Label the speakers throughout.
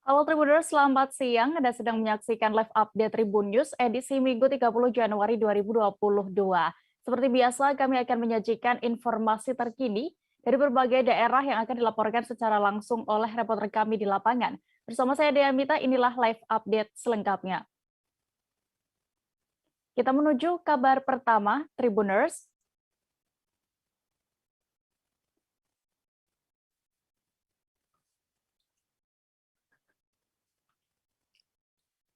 Speaker 1: Halo Tribuners, selamat siang. Anda sedang menyaksikan live update Tribun News edisi Minggu 30 Januari 2022. Seperti biasa, kami akan menyajikan informasi terkini dari berbagai daerah yang akan dilaporkan secara langsung oleh reporter kami di lapangan. Bersama saya Dea Mita, inilah live update selengkapnya. Kita menuju kabar pertama, Tribuners.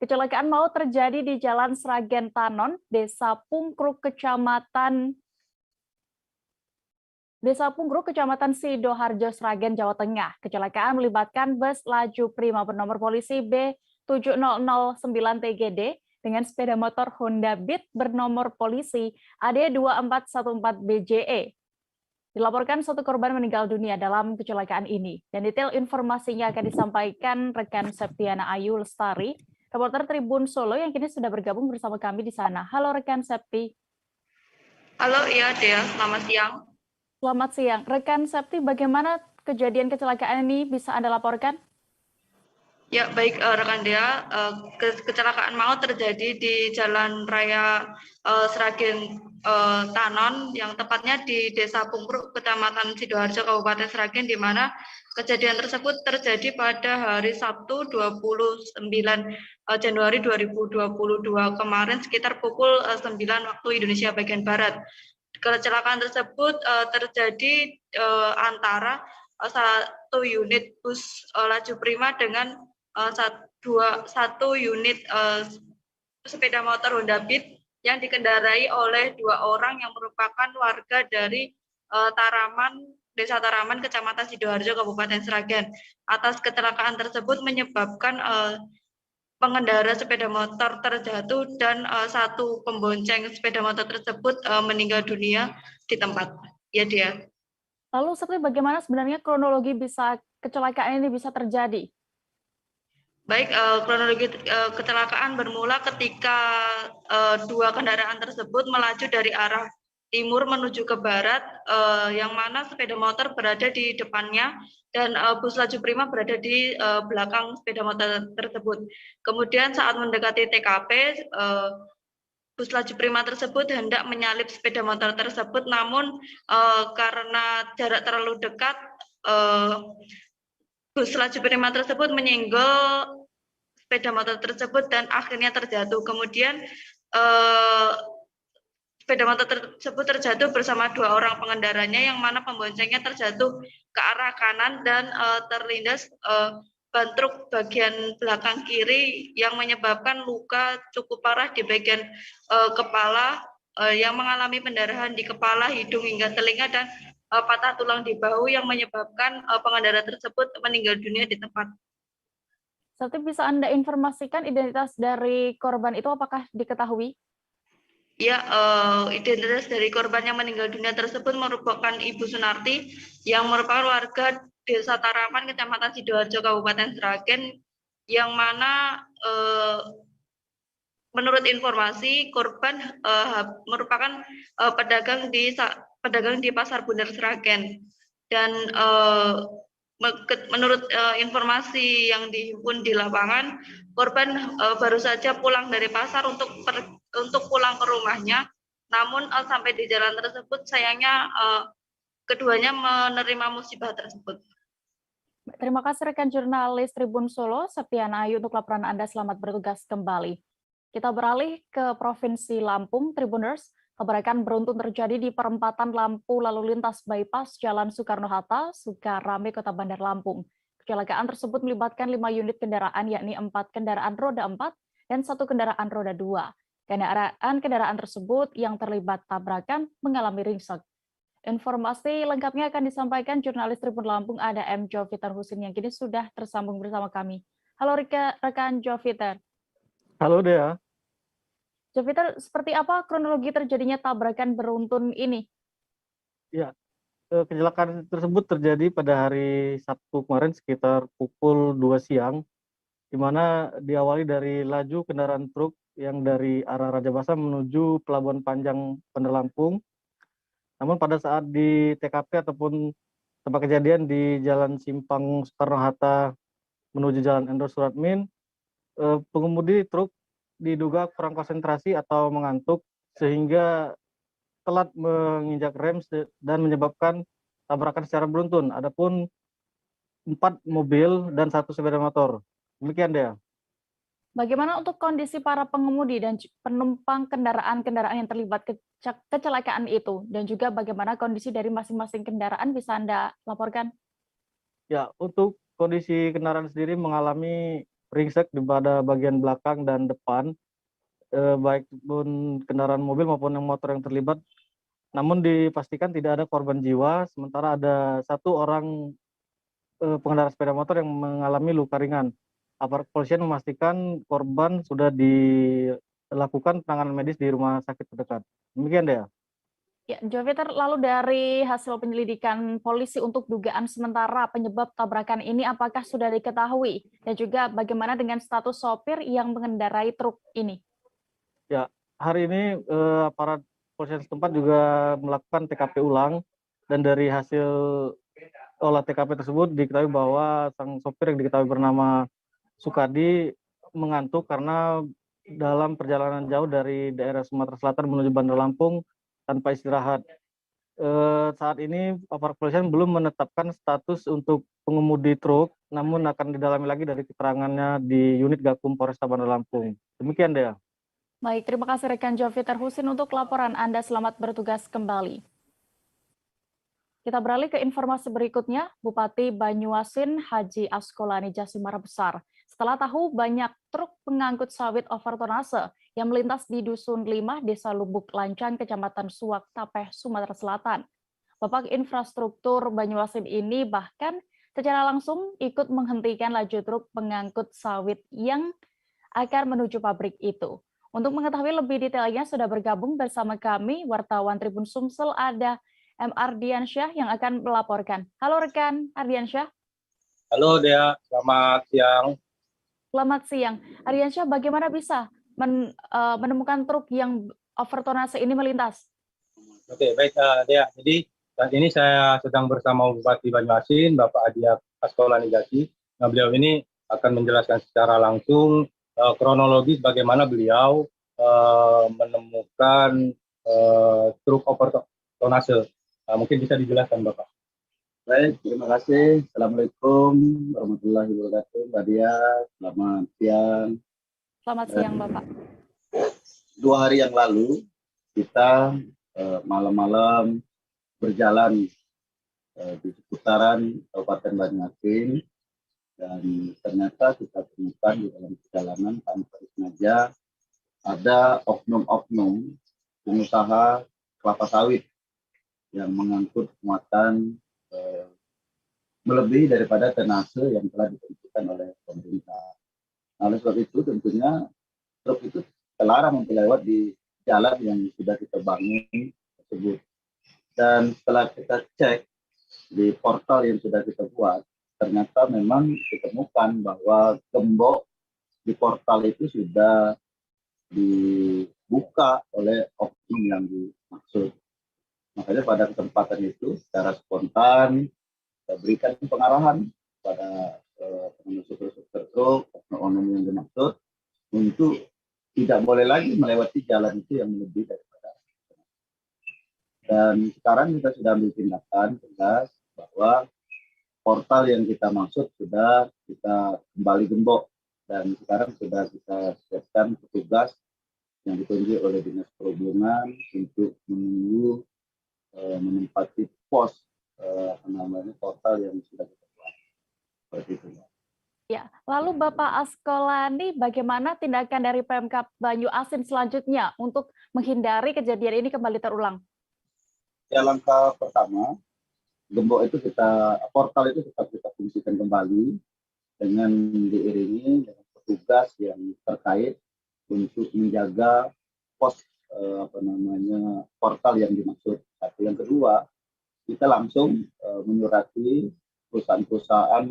Speaker 1: Kecelakaan maut terjadi di Jalan Sragen Tanon, Desa Pungkruk, Kecamatan Sidoarjo, Sragen, Jawa Tengah. Kecelakaan melibatkan bus laju prima bernomor polisi B7009 TGD dengan sepeda motor Honda Beat bernomor polisi AD2414BJE. Dilaporkan satu korban meninggal dunia dalam kecelakaan ini. Dan detail informasinya akan disampaikan rekan Septiana Ayu Lestari, reporter Tribun Solo yang kini sudah bergabung bersama kami di sana. Halo rekan Septi.
Speaker 2: Halo, iya Dea, selamat siang.
Speaker 1: Selamat siang. Rekan Septi, bagaimana kejadian kecelakaan ini bisa Anda laporkan?
Speaker 2: Ya, baik rekan Dea, kecelakaan maut terjadi di Jalan Raya Sragen Tanon, yang tepatnya di Desa Pungkruk, Kecamatan Sidoarjo, Kabupaten Sragen, di mana kejadian tersebut terjadi pada hari Sabtu 29 Januari 2022 kemarin sekitar pukul 9 waktu Indonesia bagian Barat. Kecelakaan tersebut terjadi antara satu unit bus laju prima dengan satu unit sepeda motor Honda Beat yang dikendarai oleh dua orang yang merupakan warga dari Desa Taraman, Kecamatan Sidoarjo, Kabupaten Sragen. Atas kecelakaan tersebut menyebabkan pengendara sepeda motor terjatuh dan satu pembonceng sepeda motor tersebut meninggal dunia di tempat. Ya dia.
Speaker 1: Lalu seperti bagaimana sebenarnya kronologi kecelakaan ini bisa terjadi?
Speaker 2: Baik, kronologi kecelakaan bermula ketika dua kendaraan tersebut melaju dari arah timur menuju ke barat, yang mana sepeda motor berada di depannya dan bus laju prima berada di belakang sepeda motor tersebut. Kemudian saat mendekati TKP, bus laju prima tersebut hendak menyalip sepeda motor tersebut, namun karena jarak terlalu dekat, bus laju prima tersebut menyenggol sepeda motor tersebut dan akhirnya terjatuh. Kemudian sepeda motor tersebut terjatuh bersama dua orang pengendaranya, yang mana pemboncengnya terjatuh ke arah kanan dan terlindas ban truk bagian belakang kiri yang menyebabkan luka cukup parah di bagian kepala, yang mengalami pendarahan di kepala, hidung hingga telinga, dan patah tulang di bahu yang menyebabkan pengendara tersebut meninggal dunia di tempat.
Speaker 1: Seperti bisa Anda informasikan identitas dari korban itu apakah diketahui?
Speaker 2: Ya, identitas dari korban yang meninggal dunia tersebut merupakan Ibu Sunarti yang merupakan warga Desa Taraman, Kecamatan Sidoarjo, Kabupaten Sragen, yang mana menurut informasi korban merupakan pedagang di Pasar Bundar Sragen, dan menurut informasi yang dihimpun di lapangan, korban baru saja pulang dari pasar untuk pulang ke rumahnya, namun sampai di jalan tersebut sayangnya keduanya menerima musibah tersebut.
Speaker 1: Terima kasih rekan jurnalis Tribun Solo, Septiana Ayu, untuk laporan Anda. Selamat bertugas kembali. Kita beralih ke Provinsi Lampung, Tribuners. Tabrakan beruntun terjadi di perempatan lampu lalu lintas bypass Jalan Soekarno-Hatta, Sukarame, Kota Bandar Lampung. Kecelakaan tersebut melibatkan 5 unit kendaraan, yakni 4 kendaraan roda 4 dan 1 kendaraan roda 2. Kendaraan tersebut yang terlibat tabrakan mengalami ringsek. Informasi lengkapnya akan disampaikan jurnalis Tribun Lampung, ada M. Joviter Husin yang kini sudah tersambung bersama kami. Halo rekan Joviter.
Speaker 3: Halo Dea.
Speaker 1: Joviter, seperti apa kronologi terjadinya tabrakan beruntun ini?
Speaker 3: Ya, kecelakaan tersebut terjadi pada hari Sabtu kemarin sekitar pukul 2 siang, di mana diawali dari laju kendaraan truk yang dari arah Raja Basah menuju Pelabuhan Panjang Bandar Lampung. Namun pada saat di TKP ataupun tempat kejadian di Jalan Simpang Soekarno-Hatta menuju Jalan Endor Suratmin, pengemudi truk diduga kurang konsentrasi atau mengantuk sehingga telat menginjak rem dan menyebabkan tabrakan secara beruntun. Adapun 4 mobil dan 1 sepeda motor. Demikian Dea.
Speaker 1: Bagaimana untuk kondisi para pengemudi dan penumpang kendaraan-kendaraan yang terlibat kecelakaan itu? Dan juga bagaimana kondisi dari masing-masing kendaraan bisa Anda laporkan?
Speaker 3: Ya, untuk kondisi kendaraan sendiri mengalami ringsek di pada bagian belakang dan depan, baik pun kendaraan mobil maupun yang motor yang terlibat. Namun dipastikan tidak ada korban jiwa, sementara ada 1 orang pengendara sepeda motor yang mengalami luka ringan. Aparat kepolisian memastikan korban sudah dilakukan penanganan medis di rumah sakit terdekat. Demikian Dea.
Speaker 1: Ya, Joviter, lalu dari hasil penyelidikan polisi untuk dugaan sementara penyebab tabrakan ini apakah sudah diketahui? Dan juga bagaimana dengan status sopir yang mengendarai truk ini?
Speaker 3: Ya, hari ini aparat kepolisian setempat juga melakukan TKP ulang dan dari hasil olah TKP tersebut diketahui bahwa sang sopir yang diketahui bernama Sukadi mengantuk karena dalam perjalanan jauh dari daerah Sumatera Selatan menuju Bandar Lampung tanpa istirahat. Saat ini aparat kepolisian belum menetapkan status untuk pengemudi truk, namun akan didalami lagi dari keterangannya di unit Gakum Polresta Bandar Lampung. Demikian Dea.
Speaker 1: Baik, terima kasih rekan Joviter Husin untuk laporan Anda. Selamat bertugas kembali. Kita beralih ke informasi berikutnya. Bupati Banyuasin Haji Askolani Jasimara Besar setelah tahu banyak truk pengangkut sawit overtonase yang melintas di Dusun 5, Desa Lubuk Lancang, Kecamatan Suak, Tapeh, Sumatera Selatan. Bapak Infrastruktur Banyuasin ini bahkan secara langsung ikut menghentikan laju truk pengangkut sawit yang akan menuju pabrik itu. Untuk mengetahui lebih detailnya sudah bergabung bersama kami wartawan Tribun Sumsel ada M. Ardiansyah yang akan melaporkan. Halo rekan Ardiansyah.
Speaker 4: Halo Dea, selamat siang.
Speaker 1: Selamat siang. Ardiansyah, bagaimana bisa menemukan truk yang overtonase ini melintas?
Speaker 4: Oke, baik Dea. Jadi saat ini saya sedang bersama Bupati Banyuasin, Bapak Adi Askolani Jasi. Nah, beliau ini akan menjelaskan secara langsung kronologis bagaimana beliau menemukan truk overtonase. Mungkin bisa dijelaskan Bapak.
Speaker 5: Baik, terima kasih. Assalamualaikum warahmatullahi wabarakatuh. Mbak Dia, selamat siang.
Speaker 1: Selamat siang, Bapak.
Speaker 5: 2 hari yang lalu, kita malam-malam berjalan di seputaran Kabupaten Banyuasin, dan ternyata kita temukan di dalam perjalanan tanpa disengaja ada oknum-oknum pengusaha kelapa sawit yang mengangkut muatan melebihi daripada tonase yang telah ditentukan oleh pemerintah. Nah, oleh sebab itu tentunya truk itu terlarang untuk lewat di jalan yang sudah kita bangun tersebut. Dan setelah kita cek di portal yang sudah kita buat, ternyata memang ditemukan bahwa gembok di portal itu sudah dibuka oleh oknum yang dimaksud. Makanya pada kesempatan itu secara spontan kita berikan pengarahan pada supir-supir truk, oknum yang dimaksud untuk tidak boleh lagi melewati jalan itu yang lebih daripada. Dan sekarang kita sudah ambil tindakan tegas bahwa portal yang kita maksud sudah kita kembali gembok, dan sekarang sudah kita siapkan petugas yang ditunjuk oleh Dinas Perhubungan untuk menunggu menempati pos namanya portal yang sudah kita buat. Seperti itu.
Speaker 1: Ya, lalu Bapak Askolani, bagaimana tindakan dari Pemkab Banyuasin selanjutnya untuk menghindari kejadian ini kembali terulang?
Speaker 5: Ya, langkah pertama, gembok itu portal itu tetap kita fungsikan kembali dengan diiringi dengan petugas yang terkait untuk menjaga pos portal yang dimaksud. Satu, yang kedua, kita langsung menyurati perusahaan-perusahaan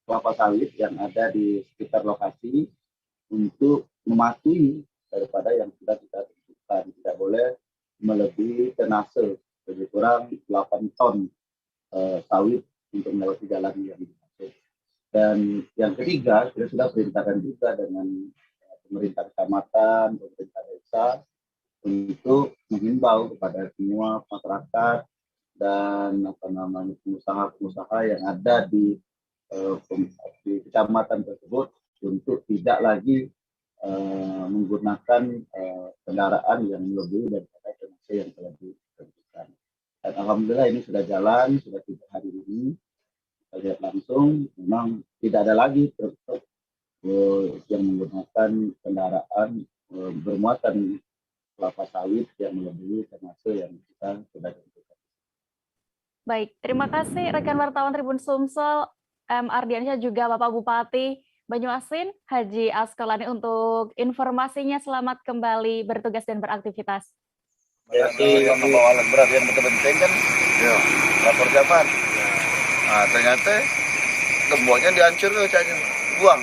Speaker 5: kelapa sawit yang ada di sekitar lokasi untuk mematuhi daripada yang sudah kita tentukan. Tidak boleh melebihi tonase lebih kurang 8 ton sawit untuk melewati jalan yang dimaksud. Dan yang ketiga, kita sudah perintahkan juga dengan pemerintah kecamatan, pemerintah desa untuk menghimbau kepada semua masyarakat dan pengusaha-pengusaha yang ada di kecamatan tersebut untuk tidak lagi menggunakan kendaraan yang melebihi daripada PMC yang telah ditentukan. Dan alhamdulillah ini sudah jalan, sudah 3 hari ini. Kita lihat langsung, memang tidak ada lagi truk-truk yang menggunakan kendaraan bermuatan kelapa sawit yang melebihi termasuk yang kita sudah tentukan.
Speaker 1: Baik, terima kasih rekan wartawan Tribun Sumsel, M. Ardiansyah, juga Bapak Bupati Banyuasin, Haji Askolani, untuk informasinya. Selamat kembali bertugas dan beraktivitas.
Speaker 6: Yang membawa alat berat yang penting kan, lapor jaman. Nah, ternyata gemboknya dihancur tuh, buang.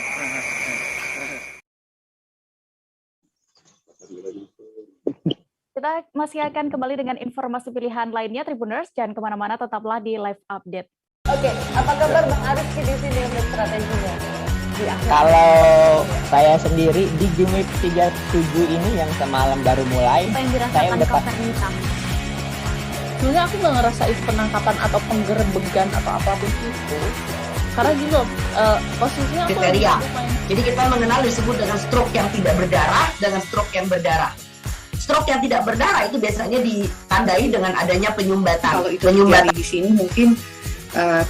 Speaker 1: Kita masih akan kembali dengan informasi pilihan lainnya, Tribuners. Jangan kemana-mana, tetaplah di Live Update.
Speaker 7: Oke, apa kabar Bang Arif di sini untuk strateginya?
Speaker 8: Kalau saya sendiri di Jumip 37 ini yang semalam baru mulai,
Speaker 9: apa yang
Speaker 8: saya
Speaker 9: dirasakan
Speaker 8: udah
Speaker 9: Kak Fernita? Sebenarnya aku nggak ngerasain penangkapan atau penggerebegan atau apapun itu, karena gini loh, posisinya aku
Speaker 7: kriteria. Jadi kita mengenal disebut dengan stroke yang tidak berdarah dengan stroke yang berdarah. Stroke yang tidak berdarah itu biasanya ditandai dengan adanya penyumbatan.
Speaker 10: Kalau itu terjadi di sini mungkin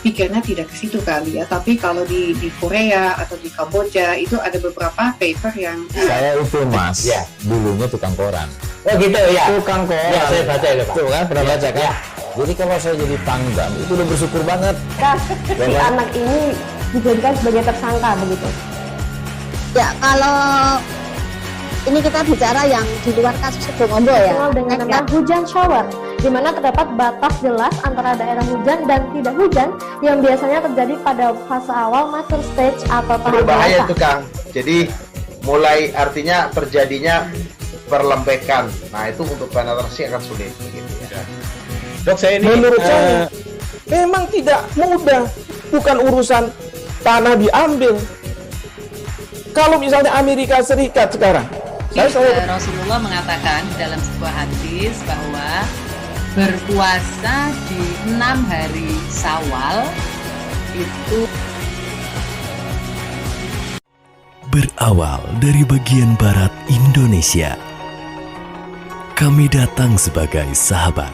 Speaker 10: pikirnya tidak ke situ kali ya, tapi kalau di Korea atau di Kamboja itu ada beberapa paper yang
Speaker 11: saya itu mas, ya, dulunya tukang koran.
Speaker 8: Oh gitu ya,
Speaker 11: Tukang koran.
Speaker 8: ya saya baca itu Pak.
Speaker 11: Tuh kan, pernah baca kan? Jadi kalau saya jadi pangdam itu udah bersyukur banget.
Speaker 9: si anak ini dijadikan sebagai tersangka begitu.
Speaker 12: Ya, kalau ini kita bicara yang di luar kasus Kebun Ombo ya.
Speaker 9: Dengan nama hujan shower, di mana terdapat batas jelas antara daerah hujan dan tidak hujan yang biasanya terjadi pada fase awal master stage atau tahap
Speaker 13: berbahaya
Speaker 9: biasa.
Speaker 13: itu Kang. Jadi mulai artinya terjadinya perlembekan. Nah itu untuk penetrasi akan sulit. Gitu ya.
Speaker 11: Dok, saya ini menurut saya memang tidak mudah, bukan urusan tanah diambil. Kalau misalnya Amerika Serikat sekarang,
Speaker 14: Rasulullah mengatakan dalam sebuah hadis bahwa berpuasa di 6 hari Syawal itu
Speaker 15: berawal dari bagian barat Indonesia. Kami datang sebagai sahabat.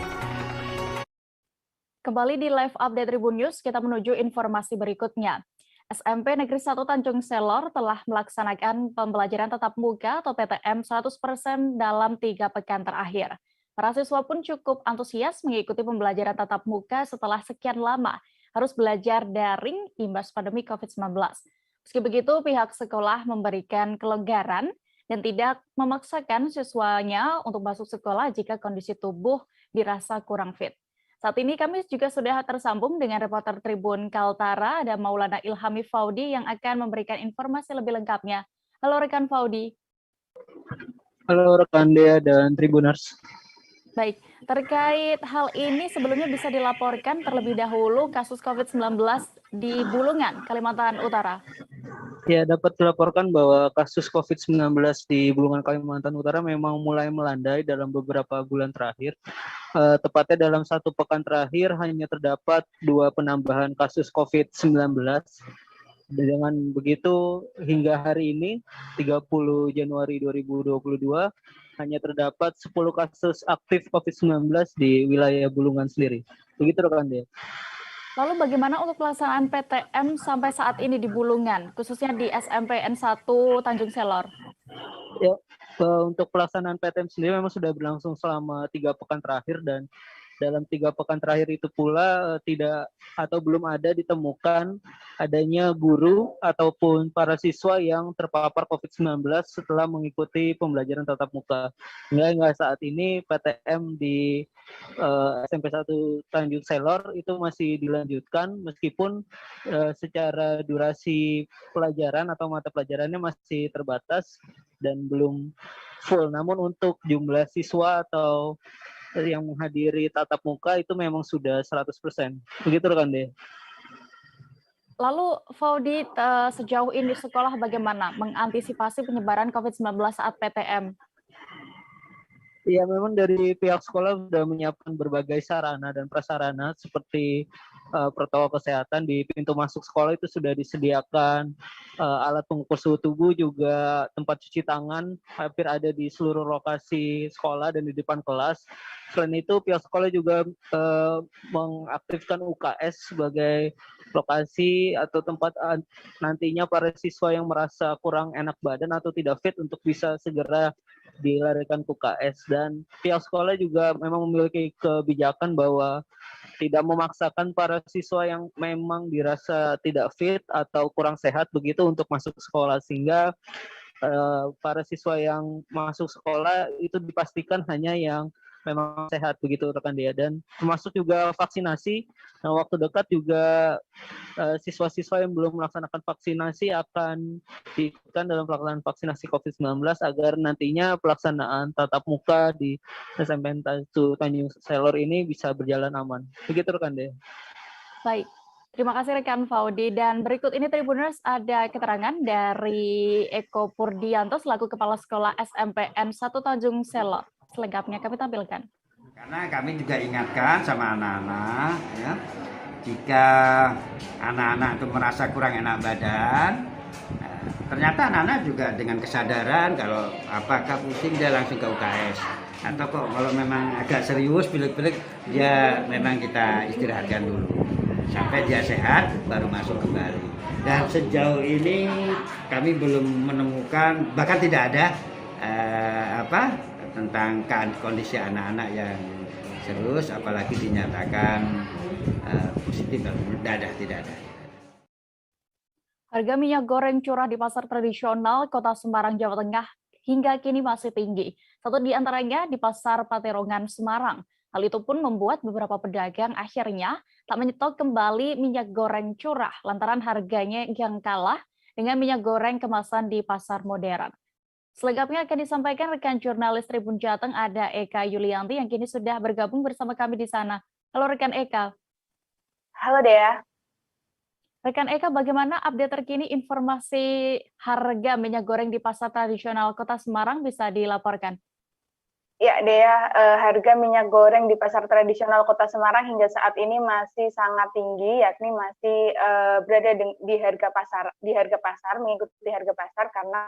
Speaker 1: Kembali di Live Update Tribun News, kita menuju informasi berikutnya. SMP Negeri 1 Tanjung Selor telah melaksanakan pembelajaran tatap muka atau PTM 100% dalam 3 pekan terakhir. Para siswa pun cukup antusias mengikuti pembelajaran tatap muka setelah sekian lama harus belajar daring imbas pandemi COVID-19. Meski begitu, pihak sekolah memberikan kelonggaran dan tidak memaksakan siswanya untuk masuk sekolah jika kondisi tubuh dirasa kurang fit. Saat ini kami juga sudah tersambung dengan reporter Tribun Kaltara, ada Maulana Ilhami Faudi yang akan memberikan informasi lebih lengkapnya. Halo rekan Faudi.
Speaker 16: Halo rekan Dea dan Tribuners.
Speaker 1: Baik, terkait hal ini sebelumnya bisa dilaporkan terlebih dahulu kasus COVID-19 di Bulungan, Kalimantan Utara.
Speaker 16: Ya, dapat dilaporkan bahwa kasus COVID-19 di Bulungan, Kalimantan Utara memang mulai melandai dalam beberapa bulan terakhir. Tepatnya dalam 1 pekan terakhir hanya terdapat 2 penambahan kasus COVID-19. Dengan begitu, hingga hari ini, 30 Januari 2022, hanya terdapat 10 kasus aktif COVID-19 di wilayah Bulungan sendiri. Begitu rekan dia.
Speaker 1: Lalu bagaimana untuk pelaksanaan PTM sampai saat ini di Bulungan, khususnya di SMPN 1 Tanjung Selor?
Speaker 16: Ya, untuk pelaksanaan PTM sendiri memang sudah berlangsung selama 3 pekan terakhir, dan dalam 3 pekan terakhir itu pula tidak atau belum ada ditemukan adanya guru ataupun para siswa yang terpapar COVID-19 setelah mengikuti pembelajaran tatap muka. Hingga saat ini PTM di SMP 1 Tanjung Selor itu masih dilanjutkan meskipun secara durasi pelajaran atau mata pelajarannya masih terbatas dan belum full. Namun untuk jumlah siswa atau yang menghadiri tatap muka itu memang sudah 100%. Begitu rekan deh.
Speaker 1: Lalu Faudi, sejauh ini sekolah bagaimana mengantisipasi penyebaran COVID-19 saat PTM?
Speaker 16: Iya, memang dari pihak sekolah sudah menyiapkan berbagai sarana dan prasarana seperti protokol kesehatan di pintu masuk sekolah itu sudah disediakan, alat pengukur suhu tubuh, juga tempat cuci tangan hampir ada di seluruh lokasi sekolah dan di depan kelas. Selain itu, pihak sekolah juga mengaktifkan UKS sebagai lokasi atau tempat nantinya para siswa yang merasa kurang enak badan atau tidak fit untuk bisa segera dilarikan ke UKS. Dan pihak sekolah juga memang memiliki kebijakan bahwa tidak memaksakan para siswa yang memang dirasa tidak fit atau kurang sehat begitu untuk masuk sekolah, sehingga para siswa yang masuk sekolah itu dipastikan hanya yang memang sehat begitu rekan Dea. Dan termasuk juga vaksinasi. Nah, waktu dekat juga siswa-siswa yang belum melaksanakan vaksinasi akan diikutkan dalam pelaksanaan vaksinasi COVID-19 agar nantinya pelaksanaan tatap muka di SMPN Tanjung Selor ini bisa berjalan aman. Begitu rekan Dea.
Speaker 1: Baik, terima kasih rekan Faudi. Dan berikut ini Tribuners ada keterangan dari Eko Purdianto selaku Kepala Sekolah SMPN 1 Tanjung Selor. Selengkapnya kami tampilkan.
Speaker 17: Karena kami juga ingatkan sama anak-anak, ya, jika anak-anak itu merasa kurang enak badan, ternyata anak-anak juga dengan kesadaran kalau apakah pusing dia langsung ke UKS. Atau kok kalau memang agak serius, pilek-pilek, dia memang kita istirahatkan dulu. Sampai dia sehat, baru masuk kembali. Dan sejauh ini kami belum menemukan, bahkan tidak ada tentang kondisi anak-anak yang serius, apalagi dinyatakan positif, tidak ada.
Speaker 1: Harga minyak goreng curah di pasar tradisional Kota Semarang, Jawa Tengah hingga kini masih tinggi. Satu di antaranya di Pasar Paterongan, Semarang. Hal itu pun membuat beberapa pedagang akhirnya tak menyetok kembali minyak goreng curah lantaran harganya yang kalah dengan minyak goreng kemasan di pasar modern. Selengkapnya akan disampaikan rekan jurnalis Tribun Jateng, ada Eka Yulianti yang kini sudah bergabung bersama kami di sana. Halo rekan Eka.
Speaker 18: Halo Dea.
Speaker 1: Rekan Eka, bagaimana update terkini informasi harga minyak goreng di pasar tradisional Kota Semarang bisa dilaporkan?
Speaker 18: Ya Dea, harga minyak goreng di pasar tradisional Kota Semarang hingga saat ini masih sangat tinggi, yakni masih berada di harga pasar, mengikuti harga pasar karena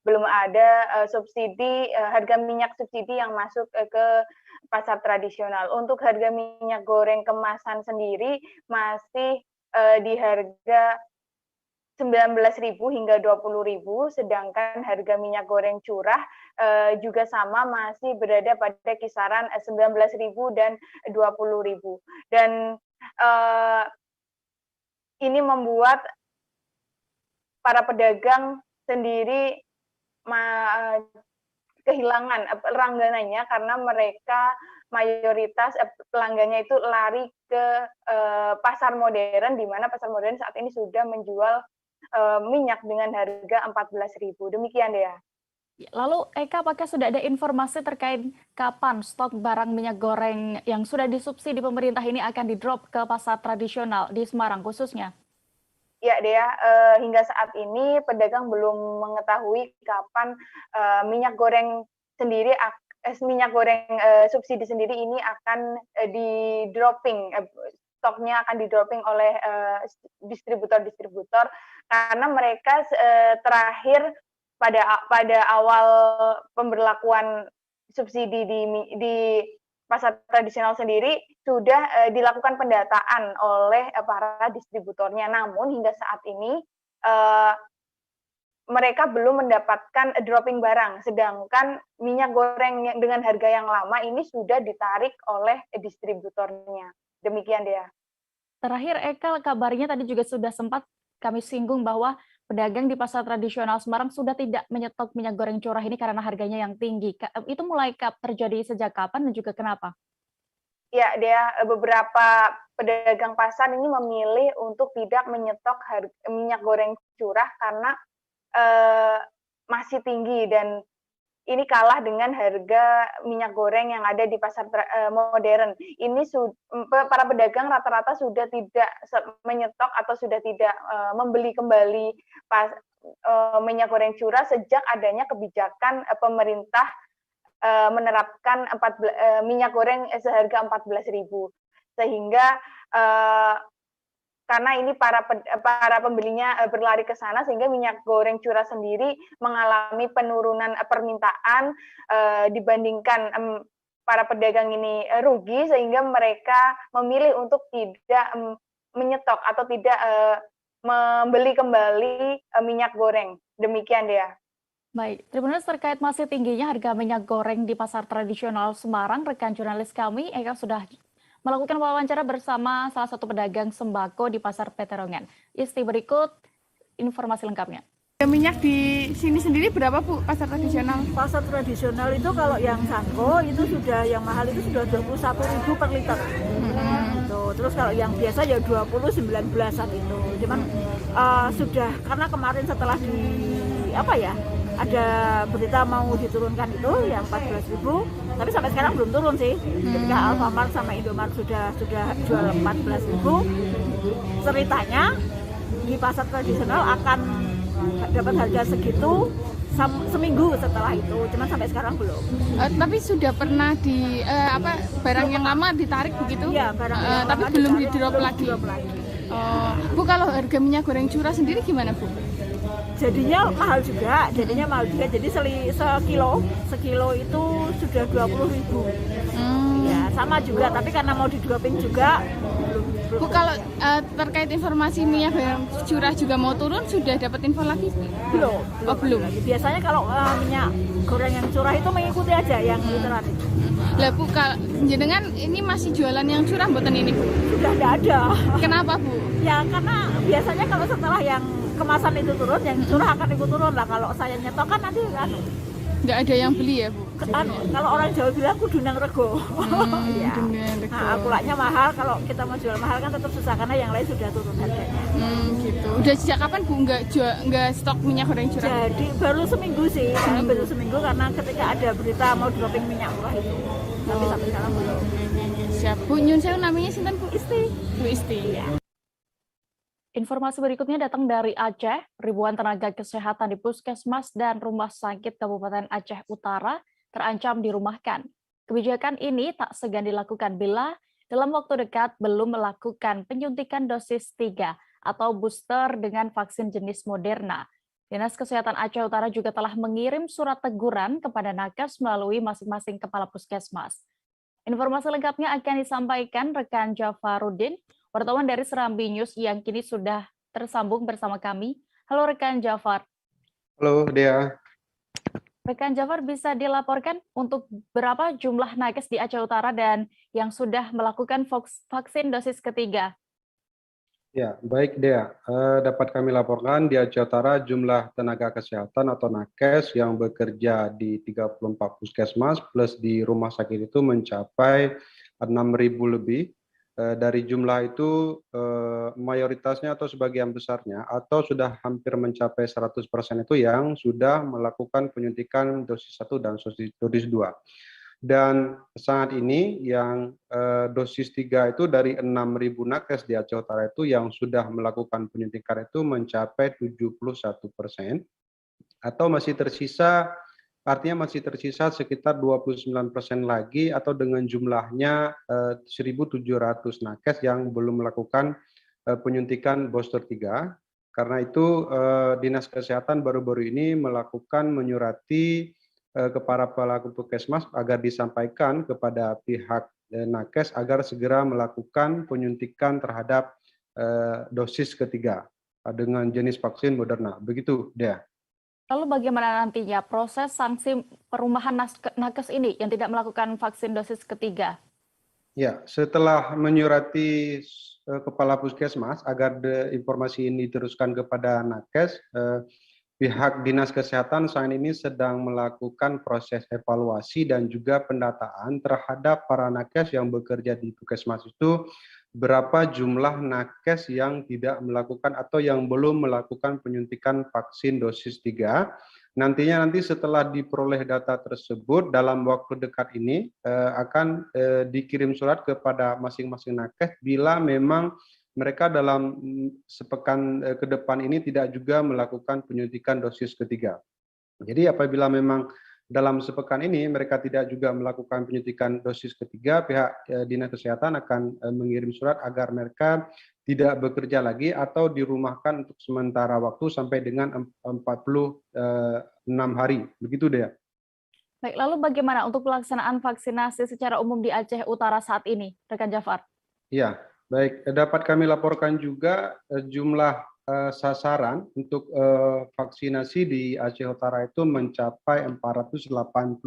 Speaker 18: belum ada subsidi harga minyak subsidi yang masuk ke pasar tradisional. Untuk harga minyak goreng kemasan sendiri masih di harga 19.000 hingga 20.000, sedangkan harga minyak goreng curah juga sama, masih berada pada kisaran 19.000 dan 20.000. Dan ini membuat para pedagang sendiri kehilangan langganannya karena mereka mayoritas pelanggannya itu lari ke pasar modern, di mana pasar modern saat ini sudah menjual minyak dengan harga 14.000. Demikian Dea.
Speaker 1: Lalu Eka, apakah sudah ada informasi terkait kapan stok barang minyak goreng yang sudah disubsidi pemerintah ini akan di-drop ke pasar tradisional di Semarang khususnya?
Speaker 18: Ya Dea, hingga saat ini pedagang belum mengetahui kapan minyak goreng sendiri, minyak goreng subsidi sendiri ini akan di-dropping, stoknya akan di-dropping oleh distributor-distributor, karena mereka terakhir pada awal pemberlakuan subsidi di pasar tradisional sendiri sudah dilakukan pendataan oleh para distributornya. Namun hingga saat ini mereka belum mendapatkan dropping barang, sedangkan minyak goreng dengan harga yang lama ini sudah ditarik oleh distributornya. Demikian Dea.
Speaker 1: Terakhir Eka, kabarnya tadi juga sudah sempat kami singgung bahwa pedagang di pasar tradisional Semarang sudah tidak menyetok minyak goreng curah ini karena harganya yang tinggi. Itu mulai terjadi sejak kapan dan juga kenapa?
Speaker 18: Ya, Dea, beberapa pedagang pasar ini memilih untuk tidak menyetok minyak goreng curah karena masih tinggi, dan ini kalah dengan harga minyak goreng yang ada di pasar modern. Ini para pedagang rata-rata sudah tidak menyetok atau sudah tidak membeli kembali minyak goreng curah sejak adanya kebijakan pemerintah menerapkan minyak goreng seharga 14.000. Sehingga karena ini para pembelinya berlari ke sana, sehingga minyak goreng curah sendiri mengalami penurunan permintaan dibandingkan para pedagang ini rugi, sehingga mereka memilih untuk tidak menyetok atau tidak membeli kembali minyak goreng. Demikian Dea.
Speaker 1: Baik, Tribuners, terkait masih tingginya harga minyak goreng di pasar tradisional Semarang, rekan jurnalis kami Eka sudah melakukan wawancara bersama salah satu pedagang sembako di Pasar Peterongan. Isti, berikut informasi lengkapnya.
Speaker 19: Minyak di sini sendiri berapa Bu, pasar tradisional?
Speaker 20: Pasar tradisional itu kalau yang Sangko itu sudah, yang mahal itu sudah 21.000 per liter. Gitu. Terus kalau yang biasa ya 20-19-an itu. Cuman sudah, karena kemarin setelah ada berita mau diturunkan itu yang 14.000, tapi sampai sekarang belum turun sih. Ketika Alfamart sama Indomart sudah jual 14.000, ceritanya di pasar tradisional akan dapat harga segitu seminggu setelah itu, cuman sampai sekarang belum.
Speaker 19: Tapi sudah pernah barang yang lama ditarik begitu?
Speaker 20: Iya, barang yang
Speaker 19: tapi
Speaker 20: lama
Speaker 19: belum
Speaker 20: ditarik,
Speaker 19: di-drop lagi. Bu, kalau harga minyak goreng curah sendiri gimana Bu?
Speaker 20: Jadinya mahal juga, jadi sekilo itu sudah 20.000. Ya, sama juga, tapi karena mau di-dropping juga.
Speaker 19: Bu, kalau terkait informasi minyak goreng curah juga mau turun, sudah dapat info lagi?
Speaker 20: Belum.
Speaker 19: Belum.
Speaker 20: Biasanya kalau minyak goreng yang curah itu mengikuti aja yang literan itu.
Speaker 19: Lah Bu, jenengan ini masih jualan yang curah mboten ini Bu?
Speaker 20: Sudah tidak ada.
Speaker 19: Kenapa Bu?
Speaker 20: Ya karena biasanya kalau setelah yang kemasan itu turun, yang curah akan ikut turun lah. Kalau saya nyetok kan nanti
Speaker 19: nggak ada yang beli ya Bu?
Speaker 20: Kalau orang Jawa bilang kudu nang rego. Ya. Kulaknya mahal, kalau kita mau jual mahal kan tetap susah karena yang lain sudah turun harganya.
Speaker 19: Gitu. Udah sejak kapan Bu nggak stok minyak goreng curah?
Speaker 20: Jadi baru seminggu sih, baru seminggu karena ketika ada berita mau dropping minyak murah itu. Tapi sampai sekarang belum.
Speaker 19: Siap Bu, nyun sewu namanya sinten Bu? Isti. Bu Isti. Ya.
Speaker 1: Informasi berikutnya datang dari Aceh. Ribuan tenaga kesehatan di Puskesmas dan Rumah Sakit Kabupaten Aceh Utara terancam dirumahkan. Kebijakan ini tak segan dilakukan bila dalam waktu dekat belum melakukan penyuntikan dosis 3 atau booster dengan vaksin jenis Moderna. Dinas Kesehatan Aceh Utara juga telah mengirim surat teguran kepada nakes melalui masing-masing kepala puskesmas. Informasi lengkapnya akan disampaikan rekan Jafarudin, wartawan dari Serambi News yang kini sudah tersambung bersama kami. Halo rekan Jafar.
Speaker 21: Halo Dea.
Speaker 1: Rekan Jafar, bisa dilaporkan untuk berapa jumlah nakes di Aceh Utara dan yang sudah melakukan vaksin dosis ketiga?
Speaker 21: Ya, baik Dea. Dapat kami laporkan di Aceh Utara jumlah tenaga kesehatan atau nakes yang bekerja di 34 puskesmas plus di rumah sakit itu mencapai 6.000 lebih. Dari jumlah itu mayoritasnya atau sebagian besarnya atau sudah hampir mencapai 100% itu yang sudah melakukan penyuntikan dosis 1 dan dosis 2. Dan saat ini yang dosis 3 itu dari 6.000 nakes di Aceh Utara itu yang sudah melakukan penyuntikan itu mencapai 71%, atau masih tersisa, artinya masih tersisa sekitar 29% lagi atau dengan jumlahnya 1.700 nakes yang belum melakukan penyuntikan booster 3. Karena itu Dinas Kesehatan baru-baru ini melakukan menyurati kepada pelaku puskesmas agar disampaikan kepada pihak nakes agar segera melakukan penyuntikan terhadap dosis ketiga dengan jenis vaksin Moderna. Begitu, Dea.
Speaker 1: Lalu bagaimana nantinya proses sanksi perumahan nakes ini yang tidak melakukan vaksin dosis ketiga?
Speaker 21: Ya, setelah menyurati kepala puskesmas agar informasi ini diteruskan kepada nakes, pihak Dinas Kesehatan saat ini sedang melakukan proses evaluasi dan juga pendataan terhadap para nakes yang bekerja di puskesmas itu, berapa jumlah nakes yang tidak melakukan atau yang belum melakukan penyuntikan vaksin dosis 3 nanti setelah diperoleh data tersebut dalam waktu dekat ini akan dikirim surat kepada masing-masing nakes bila memang mereka dalam sepekan ke depan ini tidak juga melakukan penyuntikan dosis ketiga. Jadi apabila memang dalam sepekan ini mereka tidak juga melakukan penyuntikan dosis ketiga, pihak Dinas Kesehatan akan mengirim surat agar mereka tidak bekerja lagi atau dirumahkan untuk sementara waktu sampai dengan 46 hari. Begitu deh.
Speaker 1: Baik, lalu bagaimana untuk pelaksanaan vaksinasi secara umum di Aceh Utara saat ini, rekan Jafar?
Speaker 21: Ya, baik. Dapat kami laporkan juga jumlah sasaran untuk vaksinasi di Aceh Utara itu mencapai 485.000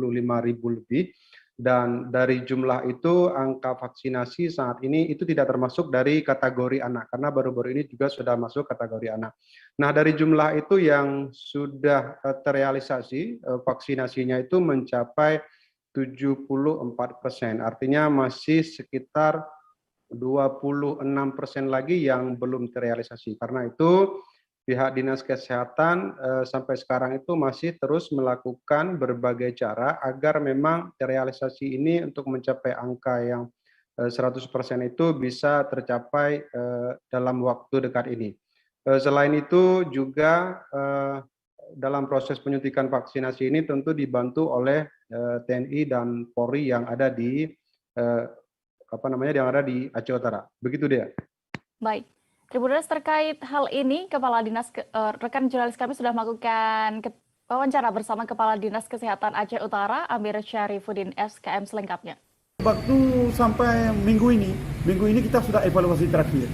Speaker 21: lebih. Dan dari jumlah itu angka vaksinasi saat ini itu tidak termasuk dari kategori anak karena baru-baru ini juga sudah masuk kategori anak. Nah, dari jumlah itu yang sudah terrealisasi vaksinasinya itu mencapai 74%. Artinya masih sekitar 26% lagi yang belum terrealisasi. Karena itu pihak Dinas Kesehatan sampai sekarang itu masih terus melakukan berbagai cara agar memang realisasi ini untuk mencapai angka yang 100% itu bisa tercapai dalam waktu dekat ini. Selain itu juga dalam proses penyuntikan vaksinasi ini tentu dibantu oleh TNI dan Polri yang ada di yang ada di Aceh Utara. Begitu dia.
Speaker 1: Baik. Tribuners, terkait hal ini, Kepala Dinas rekan jurnalis kami sudah melakukan wawancara bersama Kepala Dinas Kesehatan Aceh Utara, Amir Syarifuddin SKM selengkapnya.
Speaker 2: Waktu sampai minggu ini kita sudah evaluasi terakhir.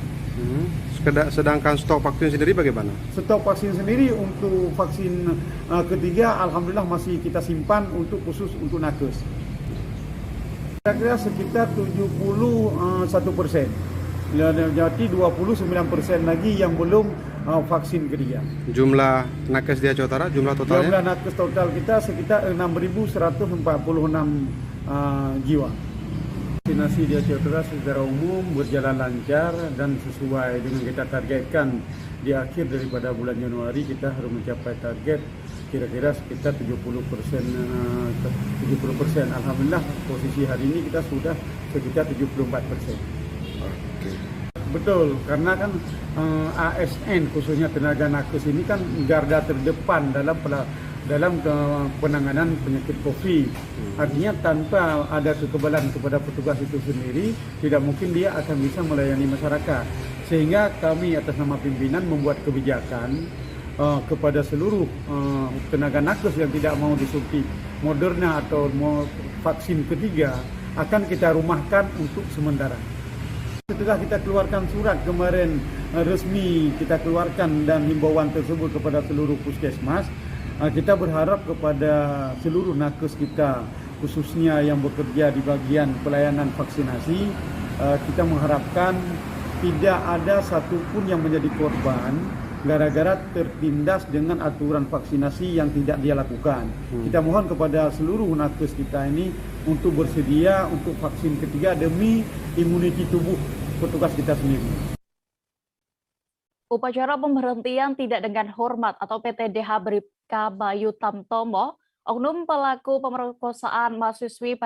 Speaker 21: Sedangkan stok vaksin sendiri bagaimana?
Speaker 2: Stok vaksin sendiri untuk vaksin ketiga, alhamdulillah masih kita simpan untuk khusus untuk nakes. Kira-kira sekitar 71%. Jadi 29% lagi yang belum vaksin ketiga.
Speaker 21: Jumlah nakes di Aceh Utara, jumlah totalnya?
Speaker 2: Jumlah nakes total kita sekitar 6.146 jiwa. Vaksinasi di Aceh Utara secara umum berjalan lancar dan sesuai dengan kita targetkan di akhir daripada bulan Januari kita harus mencapai target kira-kira sekitar 70%. Alhamdulillah posisi hari ini kita sudah sekitar 74%. Betul, karena kan ASN khususnya tenaga nakes ini kan garda terdepan dalam penanganan penyakit COVID. Artinya tanpa ada kekebalan kepada petugas itu sendiri, tidak mungkin dia akan bisa melayani masyarakat. Sehingga kami atas nama pimpinan membuat kebijakan kepada seluruh tenaga nakes yang tidak mau disuntik Moderna atau vaksin ketiga akan kita rumahkan untuk sementara. Setelah kita keluarkan surat kemarin resmi kita keluarkan dan himbauan tersebut kepada seluruh puskesmas, kita berharap kepada seluruh nakes kita khususnya yang bekerja di bagian pelayanan vaksinasi, kita mengharapkan tidak ada satupun yang menjadi korban gara-gara tertindas dengan aturan vaksinasi yang tidak dia lakukan. Kita mohon kepada seluruh nakes kita ini untuk bersedia untuk vaksin ketiga demi imuniti tubuh petugas kita sendiri.
Speaker 1: Upacara pemberhentian tidak dengan hormat atau PTDH Bribka Bayu Tamtomo, oknum pelaku pemerkosaan mahasiswi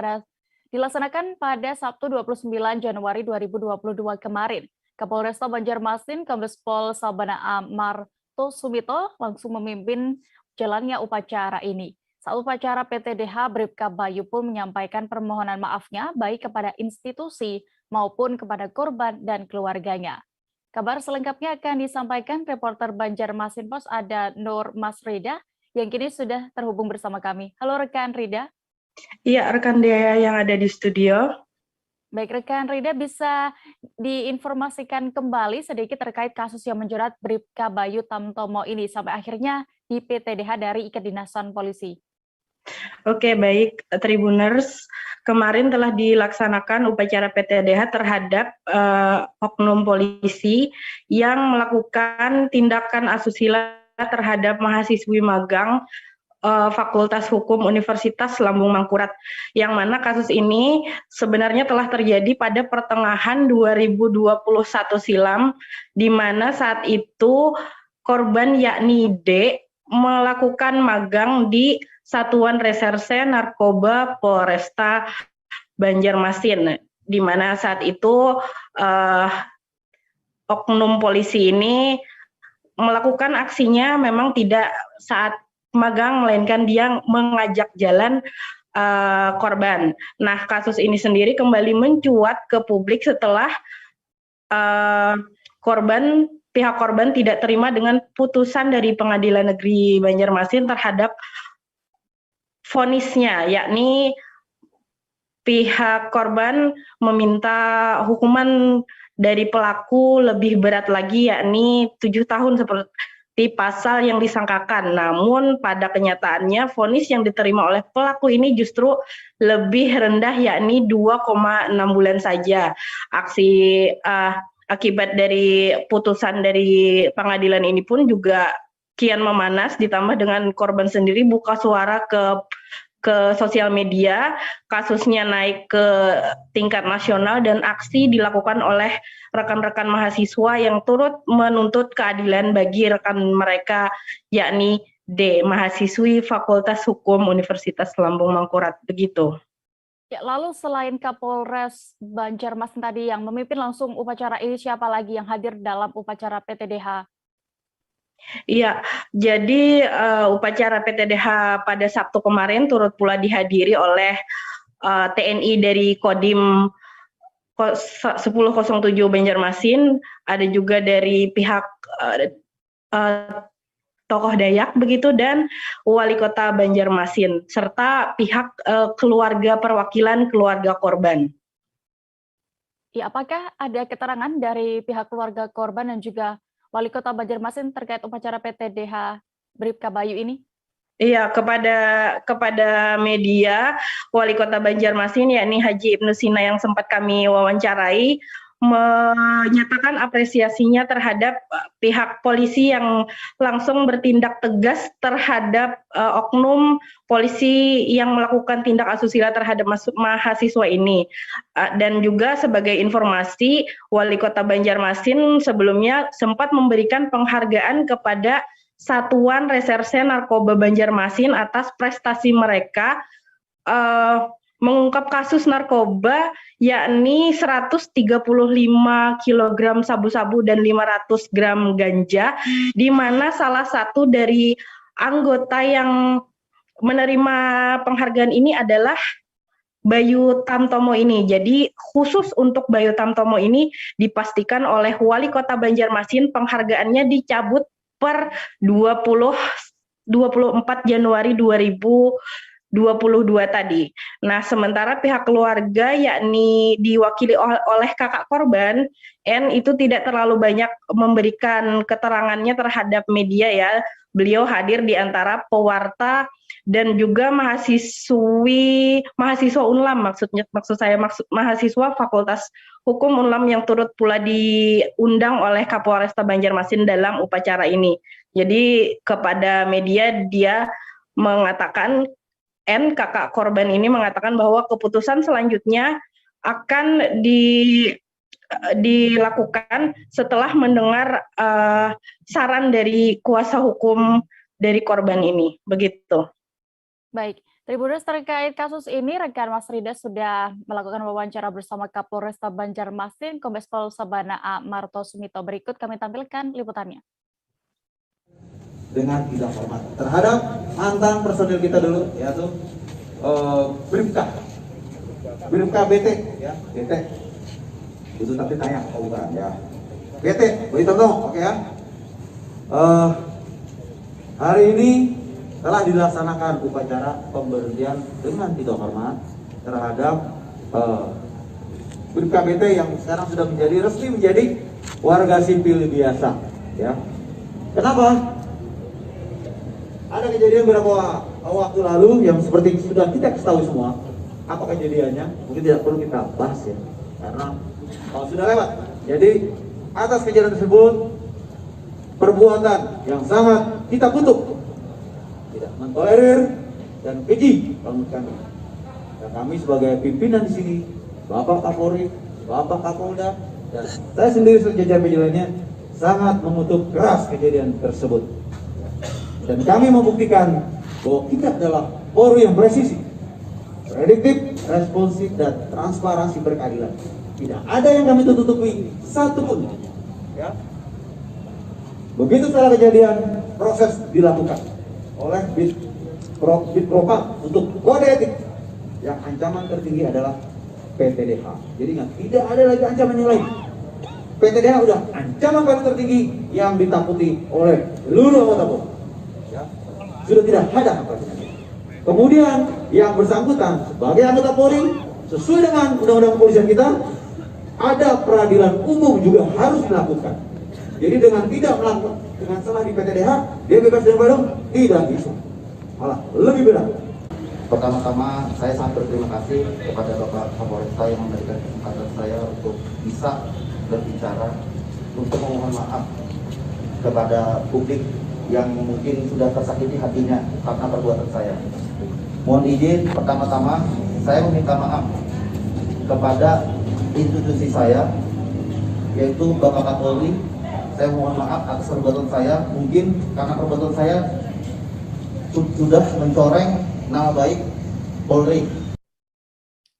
Speaker 1: dilaksanakan pada Sabtu 29 Januari 2022 kemarin. Kapolresta Banjarmasin, Kombes Pol Sabana Amarto Sumito langsung memimpin jalannya upacara ini. Saat upacara PTDH, Bribka Bayu pun menyampaikan permohonan maafnya baik kepada institusi maupun kepada korban dan keluarganya. Kabar selengkapnya akan disampaikan reporter Banjarmasin Pos ada Nur Mas Rida yang kini sudah terhubung bersama kami. Halo rekan Rida.
Speaker 22: Iya, rekan Dea yang ada di studio.
Speaker 1: Baik, rekan Rida bisa diinformasikan kembali sedikit terkait kasus yang menjerat Bribka Bayu Tamtomo ini sampai akhirnya di PTDH dari Kedinasan Polisi.
Speaker 22: Oke, baik Tribuners, kemarin telah dilaksanakan upacara PTDH terhadap oknum polisi yang melakukan tindakan asusila terhadap mahasiswi magang Fakultas Hukum Universitas Lambung Mangkurat, yang mana kasus ini sebenarnya telah terjadi pada pertengahan 2021 silam, di mana saat itu korban yakni D melakukan magang di Satuan Reserse Narkoba Polresta Banjarmasin, di mana saat itu oknum polisi ini melakukan aksinya memang tidak saat magang, melainkan dia mengajak jalan korban. Nah, kasus ini sendiri kembali mencuat ke publik setelah pihak korban tidak terima dengan putusan dari Pengadilan Negeri Banjarmasin terhadap vonisnya, yakni pihak korban meminta hukuman dari pelaku lebih berat lagi, yakni 7 tahun seperti pasal yang disangkakan. Namun pada kenyataannya vonis yang diterima oleh pelaku ini justru lebih rendah, yakni 2,6 bulan saja. Akibat dari putusan dari pengadilan ini pun juga kian memanas, ditambah dengan korban sendiri buka suara ke sosial media, kasusnya naik ke tingkat nasional dan aksi dilakukan oleh rekan-rekan mahasiswa yang turut menuntut keadilan bagi rekan mereka, yakni D, mahasiswi Fakultas Hukum Universitas Lambung Mangkurat, begitu.
Speaker 1: Ya, lalu selain Kapolres Banjarmasin tadi yang memimpin langsung upacara ini, siapa lagi yang hadir dalam upacara PTDH?
Speaker 22: Iya, jadi upacara PTDH pada Sabtu kemarin turut pula dihadiri oleh TNI dari Kodim 1007 Banjarmasin, ada juga dari pihak tokoh Dayak begitu, dan Wali Kota Banjarmasin, serta pihak keluarga perwakilan keluarga korban.
Speaker 1: Ya, apakah ada keterangan dari pihak keluarga korban dan juga Wali Kota Banjarmasin terkait upacara PTDH Bribka Bayu ini?
Speaker 22: Iya, kepada media, Wali Kota Banjarmasin yakni Haji Ibnu Sina yang sempat kami wawancarai menyatakan apresiasinya terhadap pihak polisi yang langsung bertindak tegas terhadap oknum polisi yang melakukan tindak asusila terhadap mahasiswa ini. Dan juga sebagai informasi, Wali Kota Banjarmasin sebelumnya sempat memberikan penghargaan kepada Satuan Reserse Narkoba Banjarmasin atas prestasi mereka mengungkap kasus narkoba, yakni 135 kg sabu-sabu dan 500 gram ganja, di mana salah satu dari anggota yang menerima penghargaan ini adalah Bayu Tamtomo ini. Jadi khusus untuk Bayu Tamtomo ini dipastikan oleh Wali Kota Banjarmasin penghargaannya dicabut per 24 Januari 2022 tadi. Nah, sementara pihak keluarga yakni diwakili oleh kakak korban, N, itu tidak terlalu banyak memberikan keterangannya terhadap media ya. Beliau hadir di antara pewarta dan juga mahasiswa Unlam, mahasiswa Fakultas Hukum Unlam yang turut pula diundang oleh Kapolresta Banjarmasin dalam upacara ini. Jadi kepada media dia mengatakan, N, kakak korban ini mengatakan bahwa keputusan selanjutnya akan dilakukan setelah mendengar saran dari kuasa hukum dari korban ini. Begitu.
Speaker 1: Baik, Tribuners, terkait kasus ini, rekan Mas Rida sudah melakukan wawancara bersama Kapolresta Banjarmasin, Kombes Pol Sabana A. Marto Sumito. Berikut kami tampilkan liputannya.
Speaker 3: Dengan tidak hormat terhadap mantan personil kita dulu, yaitu Bribka BT, ya BT. Itu tapi tanya, oh bukan ya. BT, begitu dong, oke ya. Hari ini telah dilaksanakan upacara pemberhentian dengan tidak hormat terhadap Bribka BT yang sekarang sudah resmi menjadi warga sipil biasa, ya. Kenapa? Ada kejadian beberapa waktu lalu yang seperti sudah kita ketahui semua. Apa kejadiannya? Mungkin tidak perlu kita bahas ya, karena kalau sudah lewat. Jadi atas kejadian tersebut, perbuatan yang sangat kita kutuk, tidak mentolerir dan keji banget kami. Dan kami sebagai pimpinan di sini, Bapak Kapolri, Bapak Kapolda, dan saya sendiri sejajar jajarannya sangat mengutuk keras kejadian tersebut. Dan kami membuktikan bahwa kita adalah Polri yang presisi, prediktif, responsif, dan transparansi berkeadilan. Tidak ada yang kami tutup-tutupi satupun. Ya. Begitu setelah kejadian, proses dilakukan oleh Bitpropam untuk kode etik yang ancaman tertinggi adalah PTDH. Jadi ingat, tidak ada lagi ancaman yang lain. PTDH udah ancaman paling tertinggi yang ditakuti oleh seluruh anggota Polri. Ya. Sudah tidak ada apa-apa. Kemudian yang bersangkutan sebagai anggota Polri sesuai dengan undang-undang kepolisian kita, ada peradilan umum juga harus dilakukan. Jadi dengan tidak melakukan, dengan salah di PTDH, dia bebas dari pidana, tidak bisa. Malah lebih berat.
Speaker 4: Pertama-tama saya sangat berterima kasih kepada Bapak Kapolresta yang memberikan kesempatan saya untuk bisa berbicara, untuk memohon maaf kepada publik yang mungkin sudah tersakiti hatinya karena perbuatan saya. Mohon izin, pertama-tama saya meminta maaf kepada institusi saya, yaitu Bapak Kapolri. Saya mohon maaf atas perbuatan saya, mungkin karena perbuatan saya sudah mencoreng nama baik Polri.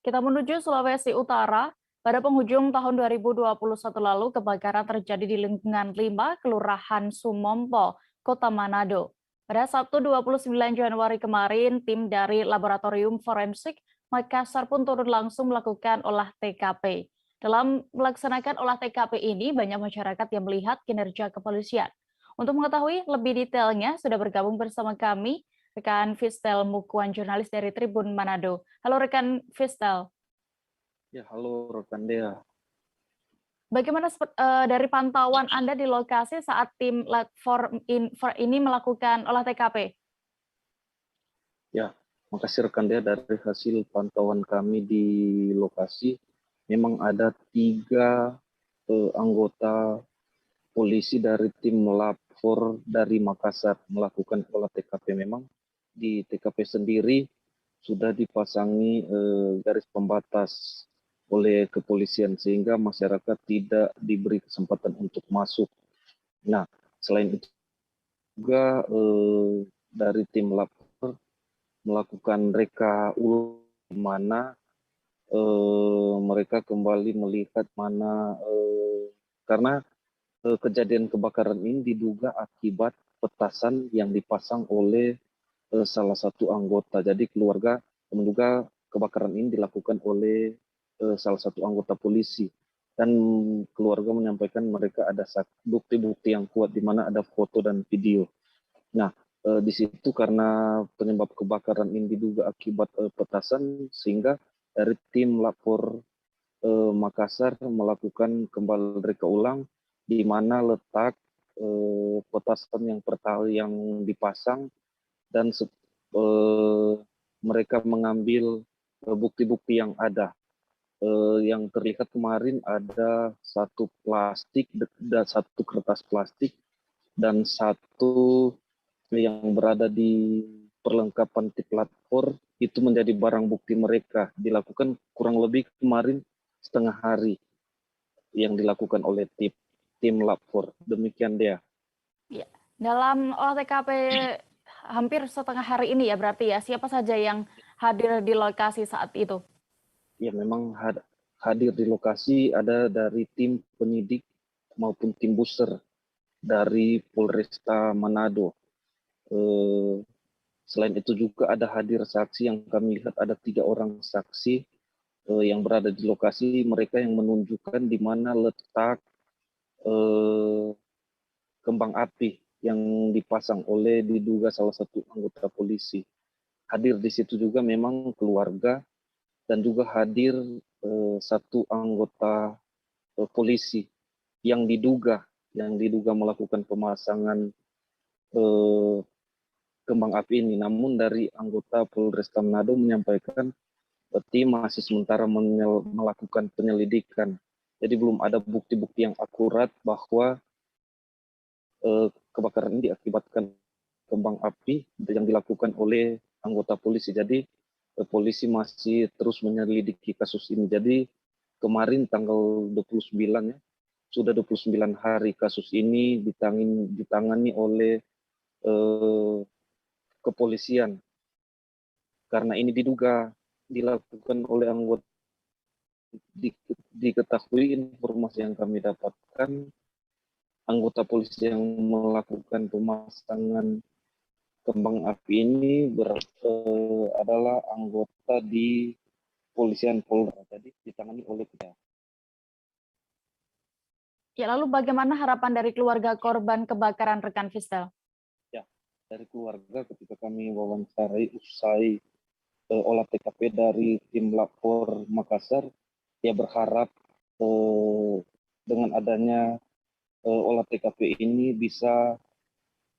Speaker 1: Kita menuju Sulawesi Utara. Pada penghujung tahun 2021 lalu, kebakaran terjadi di lingkungan 5, Kelurahan Sumompo, Kota Manado. Pada Sabtu 29 Januari kemarin, tim dari Laboratorium Forensik Makassar pun turun langsung melakukan olah TKP. Dalam melaksanakan olah TKP ini, banyak masyarakat yang melihat kinerja kepolisian. Untuk mengetahui lebih detailnya, sudah bergabung bersama kami rekan Fistel Mukuan, jurnalis dari Tribun Manado. Halo rekan Fistel.
Speaker 11: Ya, halo rekan Dea.
Speaker 1: Bagaimana dari pantauan Anda di lokasi saat tim Lab4 ini melakukan olah TKP?
Speaker 11: Ya, makasih rekan Dea. Dari hasil pantauan kami di lokasi, memang ada 3 anggota polisi dari tim Lab4 dari Makassar melakukan olah TKP. Memang di TKP sendiri sudah dipasangi garis pembatas oleh kepolisian sehingga masyarakat tidak diberi kesempatan untuk masuk. Nah, selain itu juga dari tim Lab4 melakukan reka ulang di mana mereka kembali melihat mana karena kejadian kebakaran ini diduga akibat petasan yang dipasang oleh salah satu anggota. Jadi keluarga menduga kebakaran ini dilakukan oleh salah satu anggota polisi, dan keluarga menyampaikan mereka ada bukti-bukti yang kuat di mana ada foto dan video. Nah, di situ karena penyebab kebakaran ini diduga akibat petasan, sehingga dari tim Lab4 Makassar melakukan kembali reka ulang di mana letak petasan yang pertama yang dipasang, dan mereka mengambil bukti-bukti yang ada. Yang terlihat kemarin ada 1 plastik dan 1 kertas plastik dan 1 yang berada di perlengkapan tip Lab4 itu menjadi barang bukti mereka. Dilakukan kurang lebih kemarin setengah hari yang dilakukan oleh tim Lab4. Demikian dia.
Speaker 1: Ya. Dalam olah TKP hampir setengah hari ini ya berarti ya, siapa saja yang hadir di lokasi saat itu?
Speaker 11: Ya, memang hadir di lokasi ada dari tim penyidik maupun tim buser dari Polresta Manado. Selain itu juga ada hadir saksi yang kami lihat ada 3 orang saksi yang berada di lokasi, mereka yang menunjukkan di mana letak kembang api yang dipasang oleh diduga salah satu anggota polisi. Hadir di situ juga memang keluarga, dan juga hadir 1 anggota polisi yang diduga melakukan pemasangan kembang api ini. Namun dari anggota Polresta Manado menyampaikan tim masih sementara melakukan penyelidikan. Jadi belum ada bukti-bukti yang akurat bahwa kebakaran ini diakibatkan kembang api yang dilakukan oleh anggota polisi. Jadi polisi masih terus menyelidiki kasus ini. Jadi kemarin tanggal 29 ya, sudah 29 hari kasus ini ditangani oleh kepolisian, karena ini diduga dilakukan oleh anggota. Diketahui informasi yang kami dapatkan, anggota polisi yang melakukan pemasangan kembang api ini adalah anggota di Polisian Polda, jadi ditangani oleh kita.
Speaker 1: Ya, lalu bagaimana harapan dari keluarga korban kebakaran, rekan Fistel?
Speaker 11: Ya, dari keluarga ketika kami wawancarai usai olah TKP dari tim lapor Makassar, dia berharap dengan adanya olah TKP ini bisa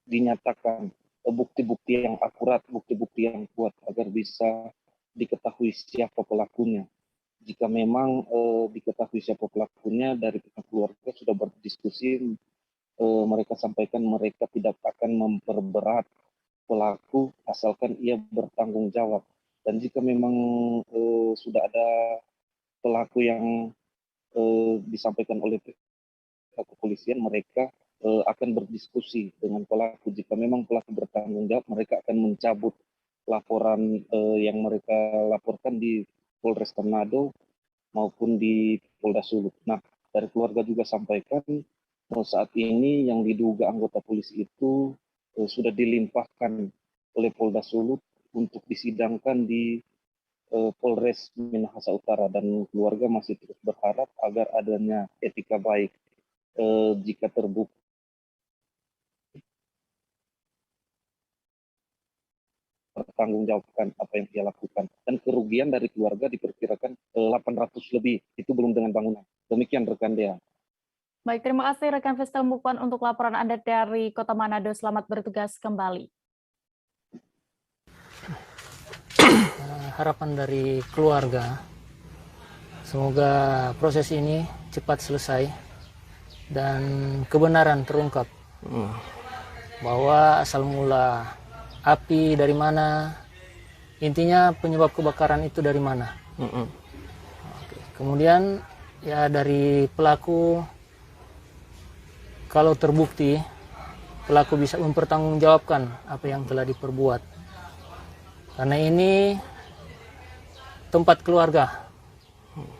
Speaker 11: dinyatakan bukti-bukti yang akurat, bukti-bukti yang kuat agar bisa diketahui siapa pelakunya. Jika memang diketahui siapa pelakunya, dari pihak keluarga sudah berdiskusi, mereka sampaikan mereka tidak akan memperberat pelaku asalkan ia bertanggung jawab. Dan jika memang sudah ada pelaku yang disampaikan oleh pihak kepolisian, mereka akan berdiskusi dengan pelaku. Jika memang pelaku bertanggung jawab, mereka akan mencabut laporan yang mereka laporkan di Polres Manado maupun di Polda Sulut. Nah, dari keluarga juga sampaikan saat ini yang diduga anggota polisi itu sudah dilimpahkan oleh Polda Sulut untuk disidangkan di Polres Minahasa Utara, dan keluarga masih terus berharap agar adanya etika baik jika terbukti bertanggungjawabkan apa yang ia lakukan. Dan kerugian dari keluarga diperkirakan 800 lebih, itu belum dengan bangunan. Demikian rekan Dea.
Speaker 1: Baik, terima kasih rekan Fistel Mukwan untuk laporan Anda dari Kota Manado. Selamat bertugas kembali.
Speaker 5: Harapan dari keluarga, semoga proses ini cepat selesai dan kebenaran terungkap bahwa asal mula api dari mana, intinya penyebab kebakaran itu dari mana. Kemudian ya dari pelaku, kalau terbukti pelaku bisa mempertanggungjawabkan apa yang telah diperbuat, karena ini tempat keluarga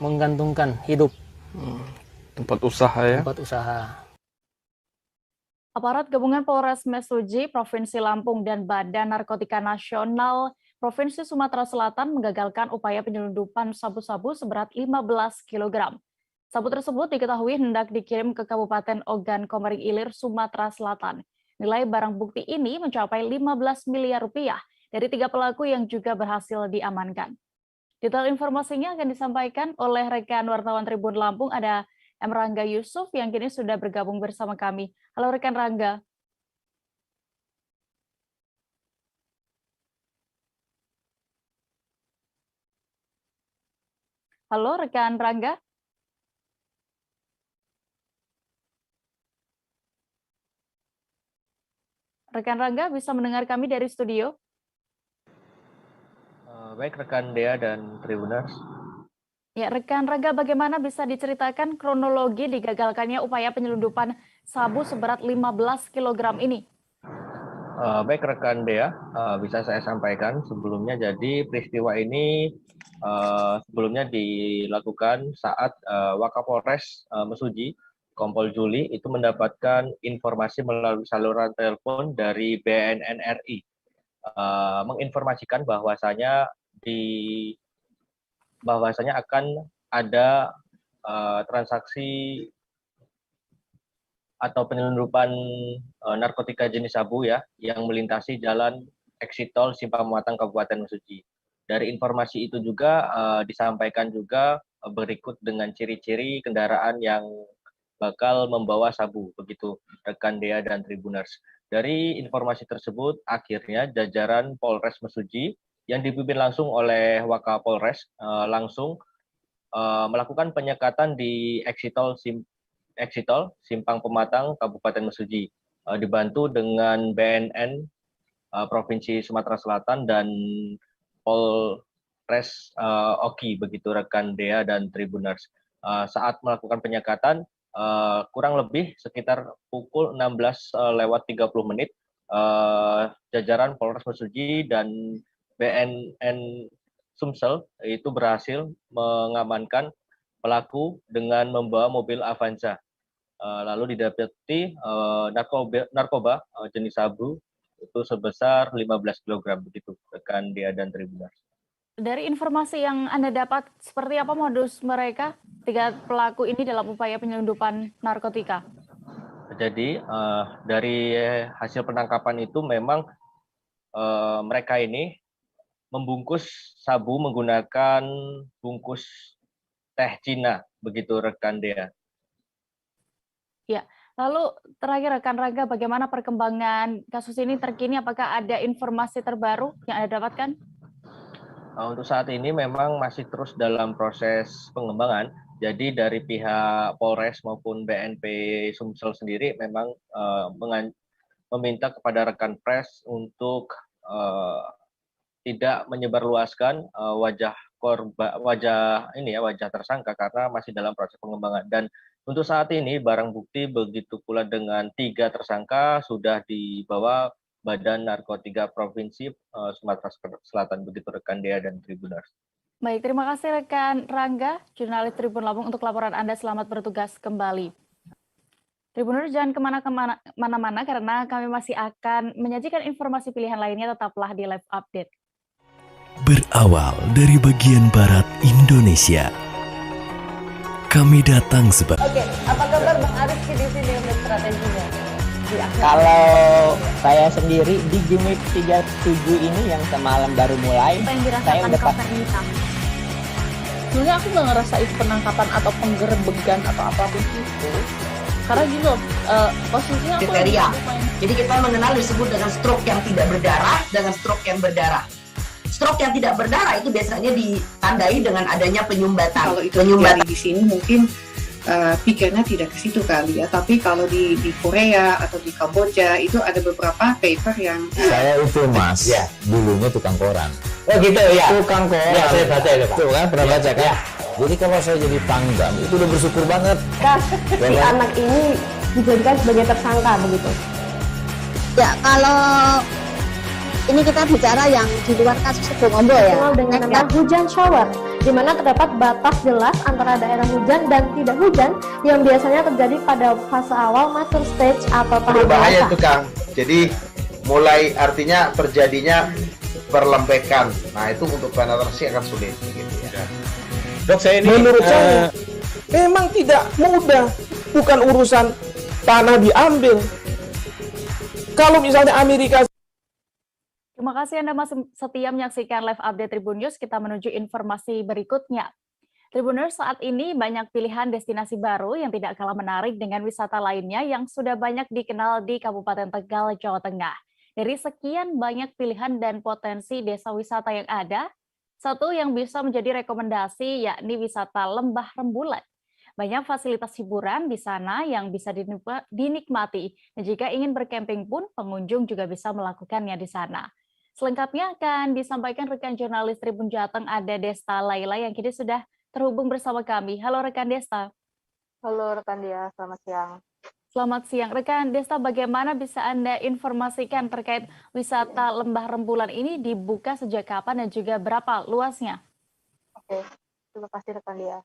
Speaker 5: menggantungkan hidup,
Speaker 6: tempat usaha ya,
Speaker 5: tempat usaha.
Speaker 1: Aparat gabungan Polres Mesuji, Provinsi Lampung, dan Badan Narkotika Nasional Provinsi Sumatera Selatan menggagalkan upaya penyelundupan sabu-sabu seberat 15 kg. Sabu tersebut diketahui hendak dikirim ke Kabupaten Ogan Komering Ilir, Sumatera Selatan. Nilai barang bukti ini mencapai 15 miliar rupiah dari 3 pelaku yang juga berhasil diamankan. Detail informasinya akan disampaikan oleh rekan wartawan Tribun Lampung, ada M. Rangga Yusuf yang kini sudah bergabung bersama kami. Halo rekan Rangga. Halo rekan Rangga. Rekan Rangga bisa mendengar kami dari studio?
Speaker 23: Baik rekan Dea dan Tribuners.
Speaker 1: Ya, rekan Rangga, bagaimana bisa diceritakan kronologi digagalkannya upaya penyelundupan sabu seberat 15 kg ini?
Speaker 23: Baik rekan Dea, bisa saya sampaikan sebelumnya. Jadi peristiwa ini sebelumnya dilakukan saat Wakapolres Mesuji, Kompol Juli, itu mendapatkan informasi melalui saluran telepon dari BNN RI, menginformasikan bahwasanya akan ada transaksi atau penyelundupan narkotika jenis sabu ya yang melintasi jalan Exit Tol Simpang Pematang Kabupaten Mesuji. Dari informasi itu juga disampaikan juga berikut dengan ciri-ciri kendaraan yang bakal membawa sabu, begitu rekan Dea dan Tribuners. Dari informasi tersebut akhirnya jajaran Polres Mesuji yang dipimpin langsung oleh Wakapolres langsung melakukan penyekatan di Exit Tol Simpang Pematang Kabupaten Mesuji, dibantu dengan BNN Provinsi Sumatera Selatan dan Polres Oki, begitu rekan Dea dan Tribuners. Saat melakukan penyekatan kurang lebih sekitar pukul 16 lewat 30 menit jajaran Polres Mesuji dan BNN Sumsel itu berhasil mengamankan pelaku dengan membawa mobil Avanza. Lalu didapati narkoba jenis sabu itu sebesar 15 kg begitu rekan Dea dan Tribuners.
Speaker 1: Dari informasi yang Anda dapat, seperti apa modus mereka, 3 pelaku ini dalam upaya penyelundupan narkotika?
Speaker 23: Jadi dari hasil penangkapan itu memang mereka ini membungkus sabu menggunakan bungkus teh Cina, begitu rekan Dea.
Speaker 1: Ya, lalu terakhir rekan Rangga, bagaimana perkembangan kasus ini terkini? Apakah ada informasi terbaru yang Anda dapatkan?
Speaker 23: Untuk saat ini memang masih terus dalam proses pengembangan. Jadi dari pihak Polres maupun BNP Sumsel sendiri memang meminta kepada rekan pers untuk tidak menyebarluaskan wajah tersangka karena masih dalam proses pengembangan. Dan untuk saat ini barang bukti begitu pula dengan 3 tersangka sudah dibawa Badan Narkotika Provinsi Sumatera Selatan, begitu rekan Dea dan Tribuners.
Speaker 1: Baik, terima kasih rekan Rangga, jurnalis Tribun Lampung untuk laporan Anda. Selamat bertugas kembali. Tribuners jangan kemana-mana karena kami masih akan menyajikan informasi pilihan lainnya, tetaplah di Live Update.
Speaker 15: Berawal dari bagian barat Indonesia, kami datang sebagai...
Speaker 7: Oke, apa kabar Bang Arif di sini untuk strateginya?
Speaker 8: Kalau saya sendiri di Game Week 37 ini yang semalam baru mulai, saya udah pasti.
Speaker 10: Sebenarnya aku nggak ngerasa itu penangkapan atau penggerbegan atau apapun itu. Karena gitu, posisinya aku
Speaker 7: kriteria. Jadi kita mengenal disebut dengan stroke yang tidak berdarah dengan stroke yang berdarah. Stroke yang tidak berdarah itu biasanya ditandai dengan adanya penyumbatan.
Speaker 24: Kalau itu terjadi di sini mungkin pikirnya tidak ke situ kali ya, tapi kalau di Korea atau di Kamboja itu ada beberapa paper yang
Speaker 25: saya itu mas ya dulunya tukang koran.
Speaker 8: Oh gitu ya,
Speaker 25: tukang koran
Speaker 8: ya, saya baca itu Pak.
Speaker 25: Tuh kan pernah baca kan ya. Jadi kalau saya jadi pangdam itu udah bersyukur banget
Speaker 9: si anak ini dijadikan sebagai tersangka begitu
Speaker 12: ya. Kalau ini kita bicara yang di luar kasus Sebongombo ya,
Speaker 9: dengan nama hujan shower, di mana terdapat batas jelas antara daerah hujan dan tidak hujan yang biasanya terjadi pada fase awal mature stage atau tahap
Speaker 13: berbahaya
Speaker 9: dewasa.
Speaker 13: itu Kang. Jadi mulai artinya terjadinya perlembekan. Nah itu untuk penetrasi akan sulit. Gitu ya.
Speaker 25: Dok saya ini menurut saya memang tidak mudah, bukan urusan tanah diambil. Kalau misalnya Amerika.
Speaker 1: Terima kasih Anda masih setia menyaksikan Live Update Tribun News. Kita menuju informasi berikutnya. Tribuners, saat ini banyak pilihan destinasi baru yang tidak kalah menarik dengan wisata lainnya yang sudah banyak dikenal di Kabupaten Tegal, Jawa Tengah. Dari sekian banyak pilihan dan potensi desa wisata yang ada, satu yang bisa menjadi rekomendasi yakni wisata Lembah Rembulan. Banyak fasilitas hiburan di sana yang bisa dinikmati. Dan jika ingin berkemping pun, pengunjung juga bisa melakukannya di sana. Selengkapnya akan disampaikan rekan jurnalis Tribun Jateng, ada Desta Laila yang kini sudah terhubung bersama kami. Halo rekan Desta.
Speaker 26: Halo rekan Dia, selamat siang.
Speaker 1: Selamat siang. Rekan Desta, bagaimana bisa Anda informasikan terkait wisata Lembah Rembulan ini dibuka sejak kapan dan juga berapa luasnya?
Speaker 26: Oke, terima kasih rekan Dia.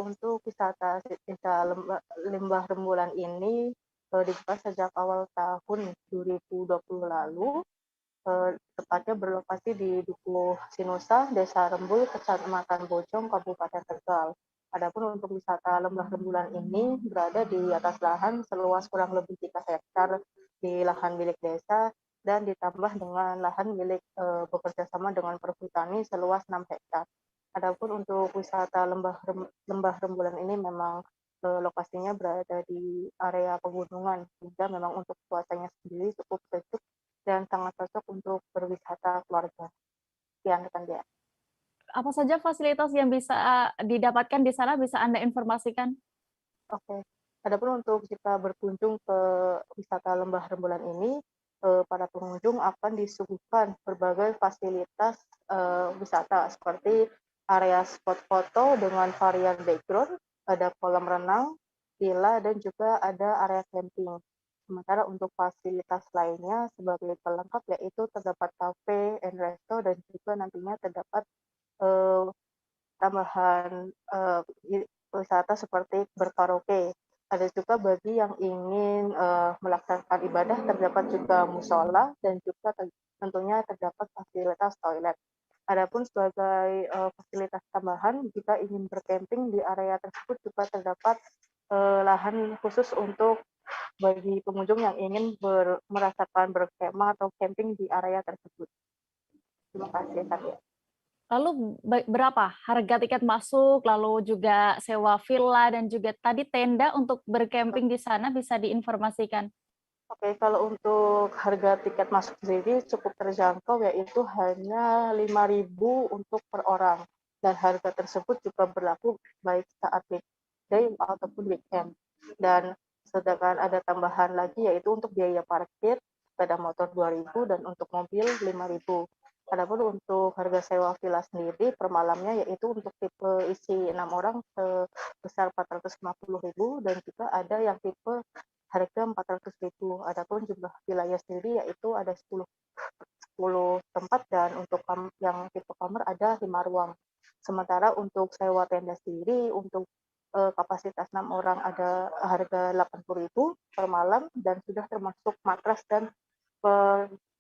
Speaker 26: Untuk wisata desa Lembah Rembulan ini dibuka sejak awal tahun 2020 lalu. Tepatnya berlokasi di Dukuh Sinusa, Desa Rembul, Kecamatan Bojong, Kabupaten Tegal. Adapun untuk wisata Lembah Rembulan ini berada di atas lahan seluas kurang lebih 3 hektar di lahan milik desa dan ditambah dengan lahan milik bekerjasama dengan perhutani seluas 6 hektar. Adapun untuk wisata Lembah Rembulan ini memang lokasinya berada di area pegunungan, sehingga memang untuk cuacanya sendiri cukup sejuk dan sangat cocok untuk berwisata keluarga. Sekian rekan Dia.
Speaker 1: Apa saja fasilitas yang bisa didapatkan di sana, bisa Anda informasikan?
Speaker 26: Oke. Adapun untuk jika berkunjung ke wisata Lembah Rembulan ini, para pengunjung akan disuguhkan berbagai fasilitas wisata seperti area spot foto dengan varian background, ada kolam renang, villa, dan juga ada area camping. Sementara untuk fasilitas lainnya sebagai pelengkap yaitu terdapat kafe and resto dan juga nantinya terdapat tambahan wisata seperti berkaraoke. Ada juga bagi yang ingin melaksanakan ibadah terdapat juga musola dan juga tentunya terdapat fasilitas toilet. Adapun sebagai fasilitas tambahan, jika ingin bercamping di area tersebut juga terdapat lahan khusus untuk bagi pengunjung yang ingin merasakan berkemah atau camping di area tersebut. Terima kasih, Satya.
Speaker 1: Lalu berapa harga tiket masuk, lalu juga sewa villa dan juga tadi tenda untuk bercamping di sana bisa diinformasikan?
Speaker 26: Oke, kalau untuk harga tiket masuk sendiri cukup terjangkau yaitu hanya 5.000 untuk per orang. Dan harga tersebut juga berlaku baik saat weekday ataupun weekend. Dan sedangkan ada tambahan lagi yaitu untuk biaya parkir sepeda motor 2.000 dan untuk mobil 5.000. Adapun untuk harga sewa villa sendiri per malamnya yaitu untuk tipe isi 6 orang sebesar 450.000 dan juga ada yang tipe harga 400.000. Adapun jumlah villanya sendiri yaitu ada 10 tempat dan untuk yang tipe kamar ada 5 ruang. Sementara untuk sewa tenda sendiri untuk kapasitas 6 orang ada harga 80.000 per malam dan sudah termasuk matras dan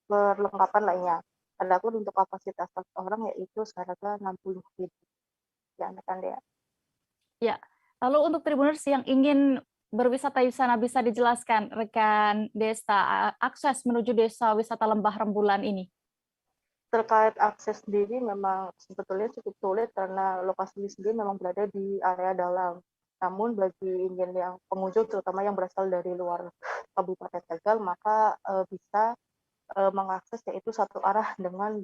Speaker 26: perlengkapan lainnya. Adapun untuk kapasitas 1 orang yaitu seharga 60.000. Ya, rekan Dea.
Speaker 1: Ya, lalu untuk Tribuners yang ingin berwisata di sana bisa dijelaskan rekan Desta akses menuju desa wisata Lembah Rembulan ini?
Speaker 26: Terkait akses sendiri memang sebetulnya cukup sulit karena lokasi sendiri memang berada di area dalam. Namun bagi yang pengunjung terutama yang berasal dari luar Kabupaten Tegal maka bisa mengakses yaitu satu arah dengan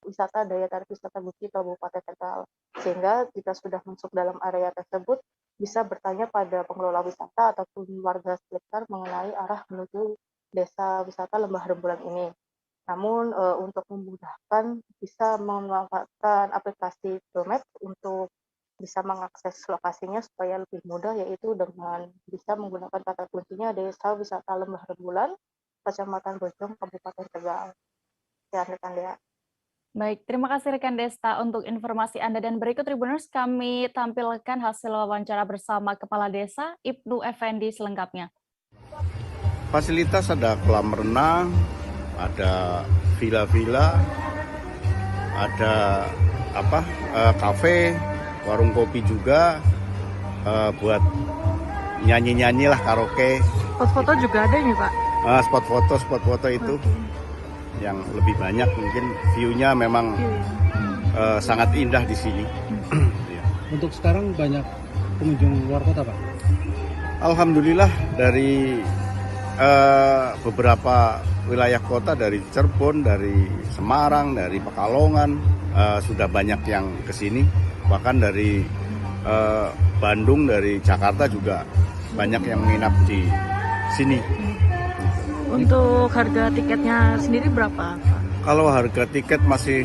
Speaker 26: wisata daya tarik wisata Guci Kabupaten Tegal. Sehingga jika sudah masuk dalam area tersebut bisa bertanya pada pengelola wisata ataupun warga sekitar mengenai arah menuju desa wisata Lembah Rembulan ini. Namun untuk memudahkan bisa memanfaatkan aplikasi Google Maps untuk bisa mengakses lokasinya supaya lebih mudah yaitu dengan bisa menggunakan kata kuncinya Desa Wisata Lembah Rembulan, Kecamatan Bojong, Kabupaten Tegal. Ya, rekan Dea.
Speaker 1: Baik, terima kasih rekan Desta untuk informasi Anda dan berikut Tribuners kami tampilkan hasil wawancara bersama Kepala Desa Ibnu Effendi selengkapnya.
Speaker 14: Fasilitas ada kolam renang, ada villa-villa, ada kafe, warung kopi juga, buat nyanyi-nyanyi lah, karaoke.
Speaker 10: Foto-foto juga ada ini Pak?
Speaker 14: Spot foto itu yang lebih banyak, mungkin view-nya memang sangat indah di sini.
Speaker 16: Untuk sekarang banyak pengunjung luar kota Pak?
Speaker 14: Alhamdulillah dari beberapa wilayah kota, dari Cirebon, dari Semarang, dari Pekalongan sudah banyak yang ke sini. Bahkan dari Bandung, dari Jakarta juga banyak yang menginap di sini.
Speaker 10: Untuk harga tiketnya sendiri berapa?
Speaker 14: Kalau harga tiket masih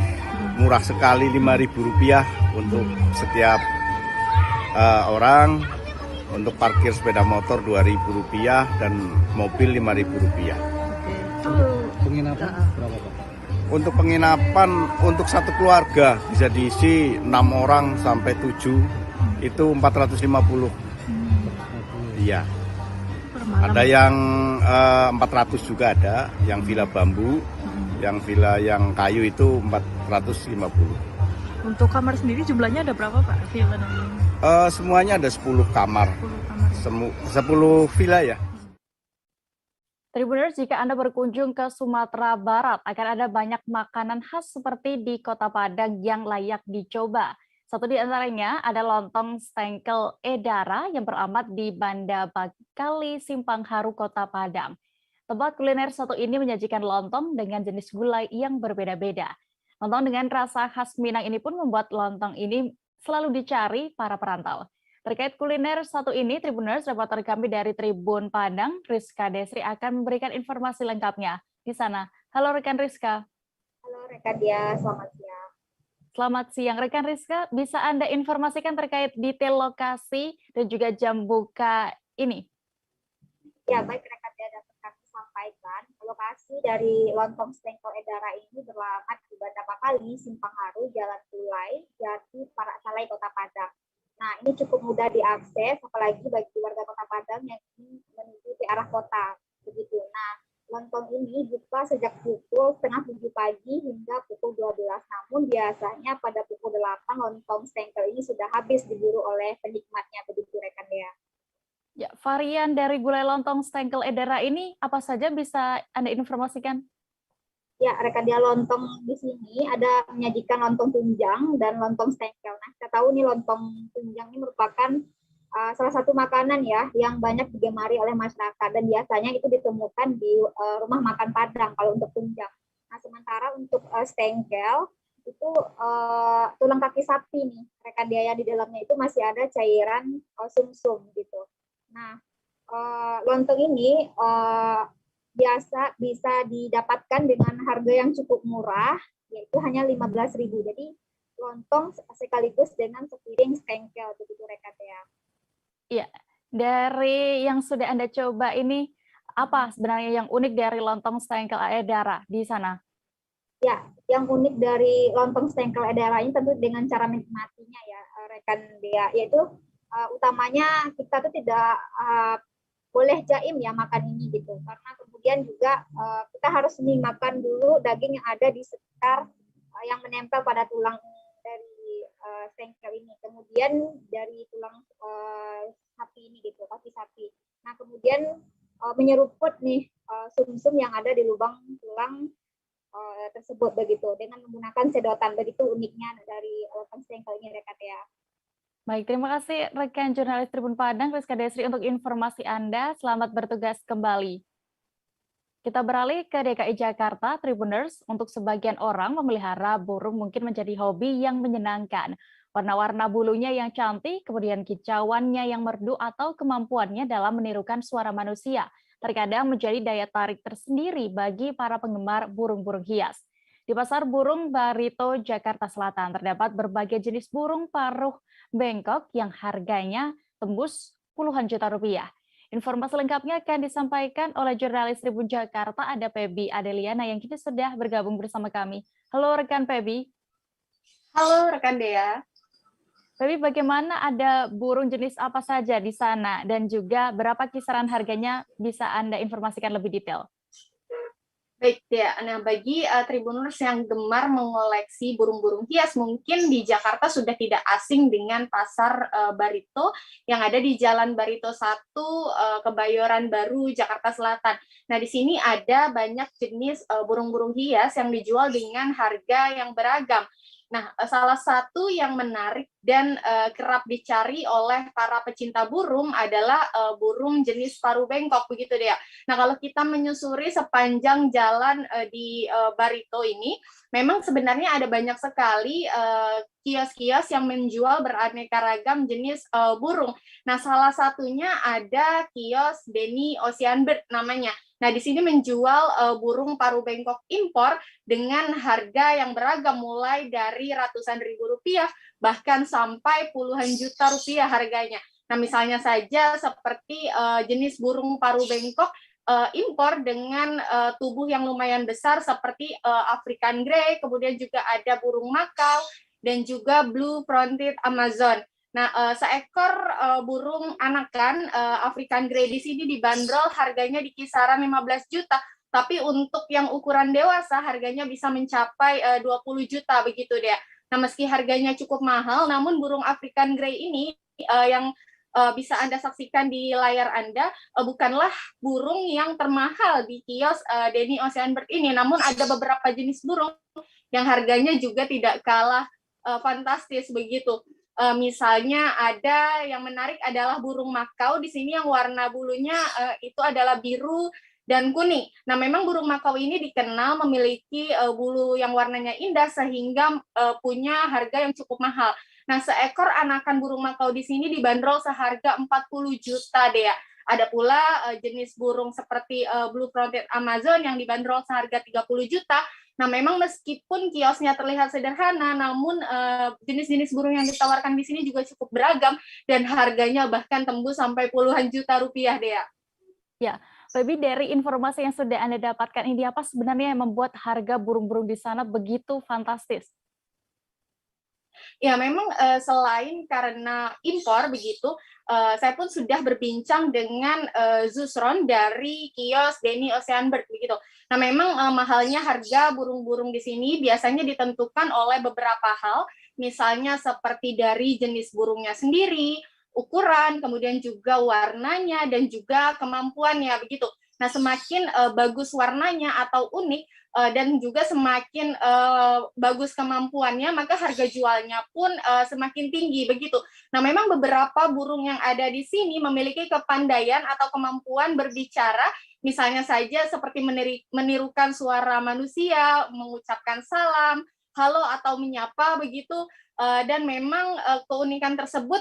Speaker 14: murah sekali, Rp5.000 untuk setiap orang. Untuk parkir sepeda motor Rp2.000 dan mobil Rp5.000.
Speaker 16: Penginapan berapa Pak?
Speaker 14: Untuk penginapan untuk satu keluarga bisa diisi 6 orang sampai 7 itu 450. Iya. Ada yang 400 juga ada, yang villa bambu, yang villa yang kayu itu 450.
Speaker 10: Untuk kamar sendiri jumlahnya ada berapa Pak? Villa
Speaker 14: Semuanya ada 10 kamar. 10 villa ya.
Speaker 1: Tribuners, jika Anda berkunjung ke Sumatera Barat, akan ada banyak makanan khas seperti di Kota Padang yang layak dicoba. Satu di antaranya ada lontong stengkel Edara yang beramat di Banda Bakali, Simpang Haru, Kota Padang. Tempat kuliner satu ini menyajikan lontong dengan jenis gulai yang berbeda-beda. Lontong dengan rasa khas Minang ini pun membuat lontong ini selalu dicari para perantau. Terkait kuliner satu ini, Tribuners, reporter kami dari Tribun Padang, Rizka Desri akan memberikan informasi lengkapnya di sana. Halo rekan Rizka.
Speaker 17: Halo rekan Dia, selamat siang.
Speaker 1: Selamat siang, rekan Rizka. Bisa Anda informasikan terkait detail lokasi dan juga jam buka ini?
Speaker 17: Ya, baik rekan Dia dari lontong stengkel edara ini beralamat di Banda Pakali, Simpang Haru, Jalan Tulai, Jati, Parak Salai, Kota Padang. Nah, ini cukup mudah diakses, apalagi bagi warga Kota Padang yang ingin menuju ke arah kota. Begitu. Nah, lontong ini buka sejak pukul 6:30 pagi hingga pukul 12. Namun biasanya pada pukul 8 lontong stengkel ini sudah habis diburu oleh penikmatnya. Begitu rekan Dea.
Speaker 1: Ya, varian dari gulai lontong stengkel edara ini apa saja bisa Anda informasikan?
Speaker 17: Ya, rekan Dea, lontong di sini ada menyajikan lontong tunjang dan lontong stengkel. Nah, kita tahu nih lontong tunjang ini merupakan salah satu makanan ya yang banyak digemari oleh masyarakat dan biasanya itu ditemukan di rumah makan Padang kalau untuk tunjang. Nah, sementara untuk stengkel itu tulang kaki sapi nih, rekan Dea, di dalamnya itu masih ada cairan sumsum gitu. Nah, lontong ini biasa bisa didapatkan dengan harga yang cukup murah, yaitu hanya 15.000. Jadi lontong sekaligus dengan sepiring stengkel, begitu rekan Dea.
Speaker 1: Iya, dari yang sudah Anda coba ini, apa sebenarnya yang unik dari lontong stengkel edara di sana?
Speaker 17: Ya, yang unik dari lontong stengkel edara ini tentu dengan cara menikmatinya ya, rekan Dea, yaitu utamanya kita tuh tidak boleh jaim ya makan ini gitu, karena kemudian juga kita harus makan dulu daging yang ada di sekitar yang menempel pada tulang dari stengkel ini, kemudian dari tulang sapi ini gitu, kaki sapi. Nah, kemudian menyeruput nih sumsum yang ada di lubang tulang tersebut begitu dengan menggunakan sedotan. Begitu uniknya dari lontong stengkel ini rekan Dea.
Speaker 1: Baik, terima kasih rekan jurnalis Tribun Padang, Rizka Desri, untuk informasi Anda. Selamat bertugas kembali. Kita beralih ke DKI Jakarta, Tribuners. Untuk sebagian orang, memelihara burung mungkin menjadi hobi yang menyenangkan. Warna-warna bulunya yang cantik, kemudian kicauannya yang merdu, atau kemampuannya dalam menirukan suara manusia, terkadang menjadi daya tarik tersendiri bagi para penggemar burung-burung hias. Di Pasar Burung Barito, Jakarta Selatan, terdapat berbagai jenis burung paruh bengkok yang harganya tembus puluhan juta rupiah. Informasi lengkapnya akan disampaikan oleh jurnalis Tribun Jakarta, ada Pebi Adeliana yang kini sudah bergabung bersama kami. Halo rekan Pebi.
Speaker 2: Halo rekan Dea.
Speaker 1: Pebi, bagaimana, ada burung jenis apa saja di sana dan juga berapa kisaran harganya, bisa Anda informasikan lebih detail?
Speaker 2: Baik, Dea. Nah, bagi Tribuners yang gemar mengoleksi burung-burung hias, mungkin di Jakarta sudah tidak asing dengan Pasar Barito yang ada di Jalan Barito 1, Kebayoran Baru, Jakarta Selatan. Nah, di sini ada banyak jenis burung-burung hias yang dijual dengan harga yang beragam. Nah, salah satu yang menarik dan kerap dicari oleh para pecinta burung adalah burung jenis paruh bengkok, begitu Dea. Nah, kalau kita menyusuri sepanjang jalan di Barito ini, memang sebenarnya ada banyak sekali kios-kios yang menjual beraneka ragam jenis burung. Nah, salah satunya ada kios Denny Ocean Bird namanya. Nah, di sini menjual burung paruh bengkok impor dengan harga yang beragam, mulai dari ratusan ribu rupiah, bahkan sampai puluhan juta rupiah harganya. Nah, misalnya saja seperti jenis burung paruh bengkok impor dengan tubuh yang lumayan besar seperti African Grey, kemudian juga ada burung makau, dan juga Blue Fronted Amazon. Nah, seekor burung anakan African Grey di sini dibanderol harganya di kisaran 15 juta, tapi untuk yang ukuran dewasa harganya bisa mencapai 20 juta begitu Dea. Nah, meski harganya cukup mahal, namun burung African Grey ini yang bisa Anda saksikan di layar Anda bukanlah burung yang termahal di kios Denny Ocean Bird ini, namun ada beberapa jenis burung yang harganya juga tidak kalah fantastis begitu. Misalnya ada yang menarik adalah burung makau di sini yang warna bulunya itu adalah biru dan kuning. Nah, memang burung makau ini dikenal memiliki bulu yang warnanya indah sehingga punya harga yang cukup mahal. Nah, seekor anakan burung makau di sini dibanderol seharga 40 juta Dea. Ada pula jenis burung seperti Blue Fronted Amazon yang dibanderol seharga 30 juta. Nah, memang meskipun kiosnya terlihat sederhana, namun jenis-jenis burung yang ditawarkan di sini juga cukup beragam dan harganya bahkan tembus sampai puluhan juta rupiah, Dea.
Speaker 1: Ya, Baby, dari informasi yang sudah Anda dapatkan ini, apa sebenarnya yang membuat harga burung-burung di sana begitu fantastis?
Speaker 2: Ya, memang selain karena impor begitu, saya pun sudah berbincang dengan Zusron dari kios Denny Ocean Bird begitu. Nah, memang mahalnya harga burung-burung di sini biasanya ditentukan oleh beberapa hal, misalnya seperti dari jenis burungnya sendiri, ukuran, kemudian juga warnanya dan juga kemampuannya begitu. Nah, semakin bagus warnanya atau unik dan juga semakin bagus kemampuannya, maka harga jualnya pun semakin tinggi begitu. Nah, memang beberapa burung yang ada di sini memiliki kepandaian atau kemampuan berbicara, misalnya saja seperti menirukan suara manusia, mengucapkan salam, halo atau menyapa begitu. Dan memang keunikan tersebut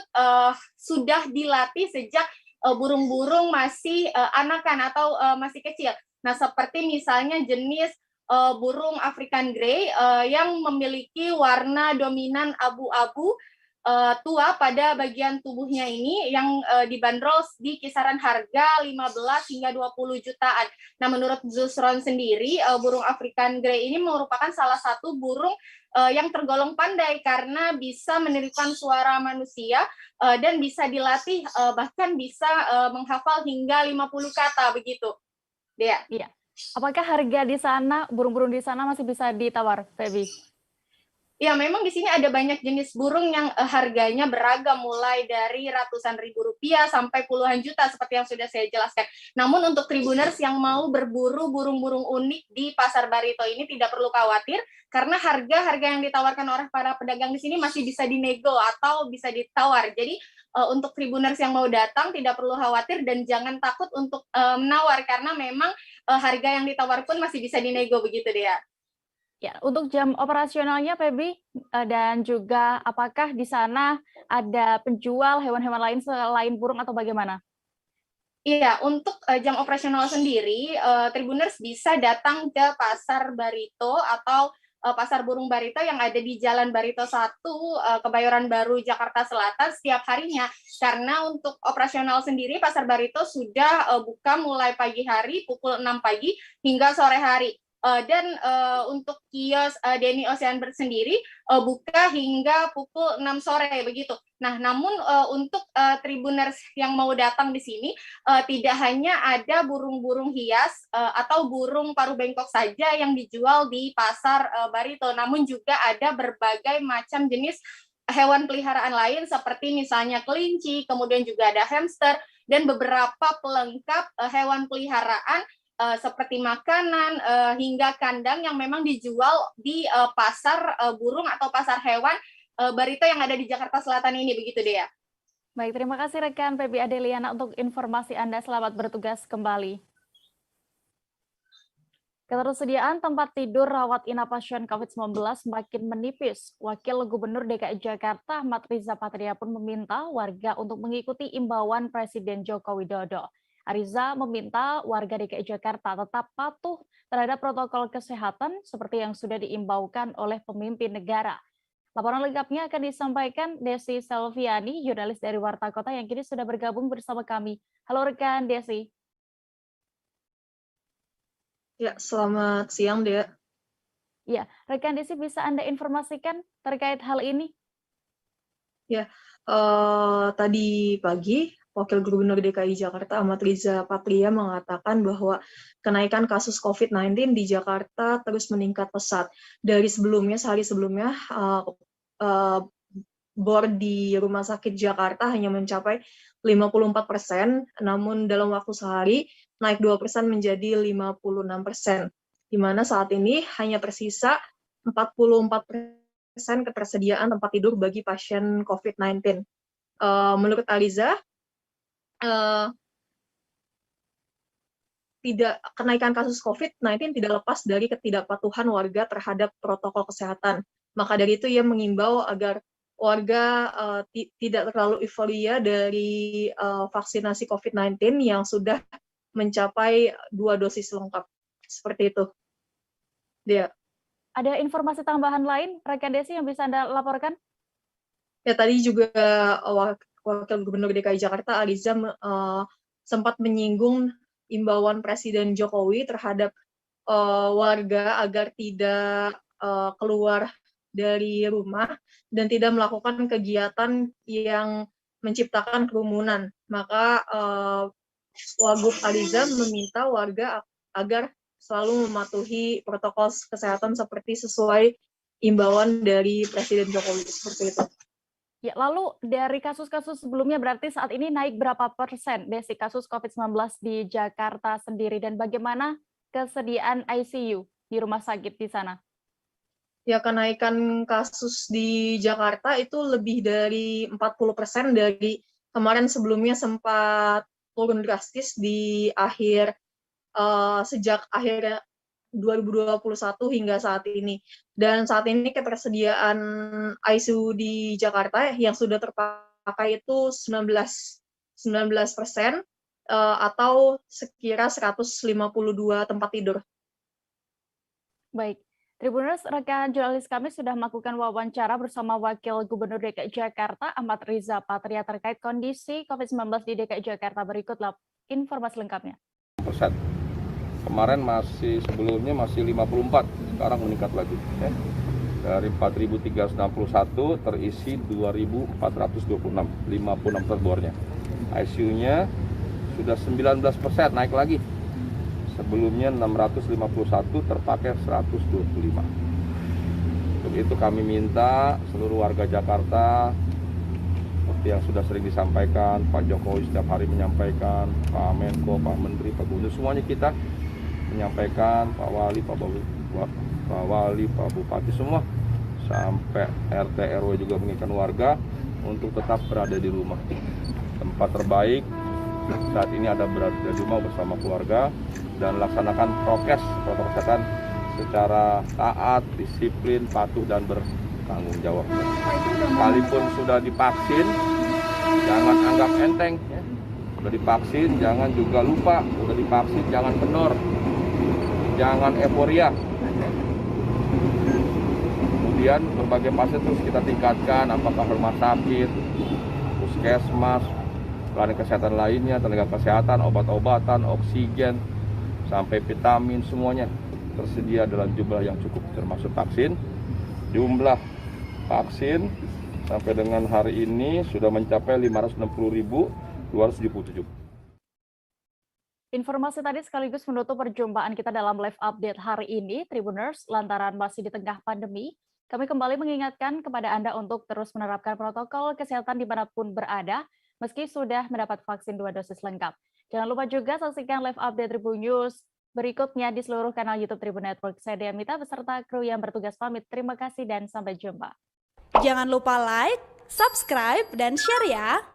Speaker 2: sudah dilatih sejak burung-burung masih anakan atau masih kecil. Nah, seperti misalnya jenis burung African Grey yang memiliki warna dominan abu-abu tua pada bagian tubuhnya ini yang dibanderol di kisaran harga 15 hingga 20 jutaan. Nah, menurut Zusron sendiri, burung African Grey ini merupakan salah satu burung yang tergolong pandai karena bisa menirukan suara manusia dan bisa dilatih bahkan bisa menghafal hingga 50 kata begitu. Dea.
Speaker 1: Iya. Apakah harga di sana, burung-burung di sana masih bisa ditawar, Feby?
Speaker 2: Ya, memang di sini ada banyak jenis burung yang harganya beragam, mulai dari ratusan ribu rupiah sampai puluhan juta seperti yang sudah saya jelaskan. Namun untuk Tribuners yang mau berburu burung-burung unik di Pasar Barito ini tidak perlu khawatir, karena harga-harga yang ditawarkan oleh para pedagang di sini masih bisa dinego atau bisa ditawar. Jadi untuk Tribuners yang mau datang tidak perlu khawatir dan jangan takut untuk menawar, karena memang harga yang ditawar pun masih bisa dinego begitu Dea.
Speaker 1: Ya, untuk jam operasionalnya, Feby, dan juga apakah di sana ada penjual hewan-hewan lain selain burung atau bagaimana?
Speaker 2: Iya, untuk jam operasional sendiri, Tribuners bisa datang ke Pasar Barito atau Pasar Burung Barito yang ada di Jalan Barito 1, Kebayoran Baru, Jakarta Selatan setiap harinya. Karena untuk operasional sendiri, Pasar Barito sudah buka mulai pagi hari, pukul 6 pagi hingga sore hari. Dan untuk kios Denny Ocean Bird sendiri buka hingga pukul 6 sore begitu. Nah, namun untuk Tribuners yang mau datang di sini tidak hanya ada burung-burung hias atau burung paruh bengkok saja yang dijual di Pasar Barito, namun juga ada berbagai macam jenis hewan peliharaan lain seperti misalnya kelinci, kemudian juga ada hamster dan beberapa pelengkap hewan peliharaan seperti makanan hingga kandang yang memang dijual di pasar burung atau pasar hewan Barito yang ada di Jakarta Selatan ini begitu Dea.
Speaker 1: Baik, terima kasih rekan Feby Adeliana untuk informasi Anda. Selamat bertugas kembali. Ketersediaan tempat tidur rawat inap pasien COVID-19 makin menipis. Wakil Gubernur DKI Jakarta Ahmad Riza Patria pun meminta warga untuk mengikuti imbauan Presiden Joko Widodo. Riza meminta warga DKI Jakarta tetap patuh terhadap protokol kesehatan seperti yang sudah diimbaukan oleh pemimpin negara. Laporan lengkapnya akan disampaikan Desi Selviani, jurnalis dari Warta Kota yang kini sudah bergabung bersama kami. Halo rekan Desi.
Speaker 3: Ya, selamat siang, Dea.
Speaker 1: Ya, rekan Desi bisa Anda informasikan terkait hal ini?
Speaker 3: Ya, tadi pagi Wakil Gubernur DKI Jakarta Ahmad Riza Patria mengatakan bahwa kenaikan kasus COVID-19 di Jakarta terus meningkat pesat. Dari sebelumnya, sehari sebelumnya, bor di Rumah Sakit Jakarta hanya mencapai 54%, namun dalam waktu sehari naik 2% menjadi 56%, di mana saat ini hanya tersisa 44% ketersediaan tempat tidur bagi pasien COVID-19. Menurut Aliza, kenaikan kasus COVID-19 tidak lepas dari ketidakpatuhan warga terhadap protokol kesehatan. Maka dari itu ia mengimbau agar warga tidak terlalu euforia dari vaksinasi COVID-19 yang sudah mencapai 2 dosis lengkap. Seperti itu. Dia.
Speaker 1: Ada informasi tambahan lain, rekan Desi, yang bisa Anda laporkan?
Speaker 3: Ya, tadi juga Wakil Gubernur DKI Jakarta Aliza sempat menyinggung imbauan Presiden Jokowi terhadap warga agar tidak keluar dari rumah dan tidak melakukan kegiatan yang menciptakan kerumunan. Maka Wagub Aliza meminta warga agar selalu mematuhi protokol kesehatan seperti sesuai imbauan dari Presiden Jokowi, seperti itu.
Speaker 1: Ya, lalu dari kasus-kasus sebelumnya berarti saat ini naik berapa persen, Desi, kasus COVID-19 di Jakarta sendiri, dan bagaimana kesediaan ICU di rumah sakit di sana?
Speaker 3: Ya, kenaikan kasus di Jakarta itu lebih dari 40% dari kemarin. Sebelumnya sempat turun drastis di sejak akhir 2021 hingga saat ini. Dan saat ini ketersediaan ICU di Jakarta yang sudah terpakai itu 19% atau sekira 152 tempat tidur.
Speaker 1: Baik. Tribuners, rekan jurnalis kami sudah melakukan wawancara bersama Wakil Gubernur DKI Jakarta, Ahmad Riza Patria, terkait kondisi COVID-19 di DKI Jakarta. Berikutlah informasi lengkapnya.
Speaker 6: Kemarin sebelumnya masih 54, sekarang meningkat lagi. Ya. Dari 4.361 terisi 2.426, 56 terbornya. ICU-nya sudah 19%, naik lagi. Sebelumnya 651, terpakai 125. Untuk itu kami minta seluruh warga Jakarta, seperti yang sudah sering disampaikan, Pak Jokowi setiap hari menyampaikan, Pak Menko, Pak Menteri, Pak Gubernur, semuanya kita menyampaikan, Pak Wali, Pak Bupati, semua, sampai RT RW juga mengingatkan warga untuk tetap berada di rumah. Tempat terbaik saat ini ada berada di rumah bersama keluarga dan laksanakan prokes, protokol kesehatan secara taat, disiplin, patuh, dan bertanggung jawab. Sekalipun sudah divaksin, jangan anggap enteng. Ya. Sudah divaksin, jangan juga lupa. Sudah divaksin, jangan kendor. Jangan euforia. Kemudian berbagai fase terus kita tingkatkan, apakah rumah sakit, puskesmas, pelayanan kesehatan lainnya, tenaga kesehatan, obat-obatan, oksigen, sampai vitamin, semuanya tersedia dalam jumlah yang cukup, termasuk vaksin. Jumlah vaksin sampai dengan hari ini sudah mencapai 560.277.
Speaker 1: Informasi tadi sekaligus menutup perjumpaan kita dalam live update hari ini, Tribuners. Lantaran masih di tengah pandemi, kami kembali mengingatkan kepada Anda untuk terus menerapkan protokol kesehatan dimanapun berada, meski sudah mendapat vaksin 2 dosis lengkap. Jangan lupa juga saksikan live update Tribun News berikutnya di seluruh kanal YouTube Tribun Network. Saya Dea Mita beserta kru yang bertugas pamit. Terima kasih dan sampai jumpa.
Speaker 4: Jangan lupa like, subscribe, dan share ya!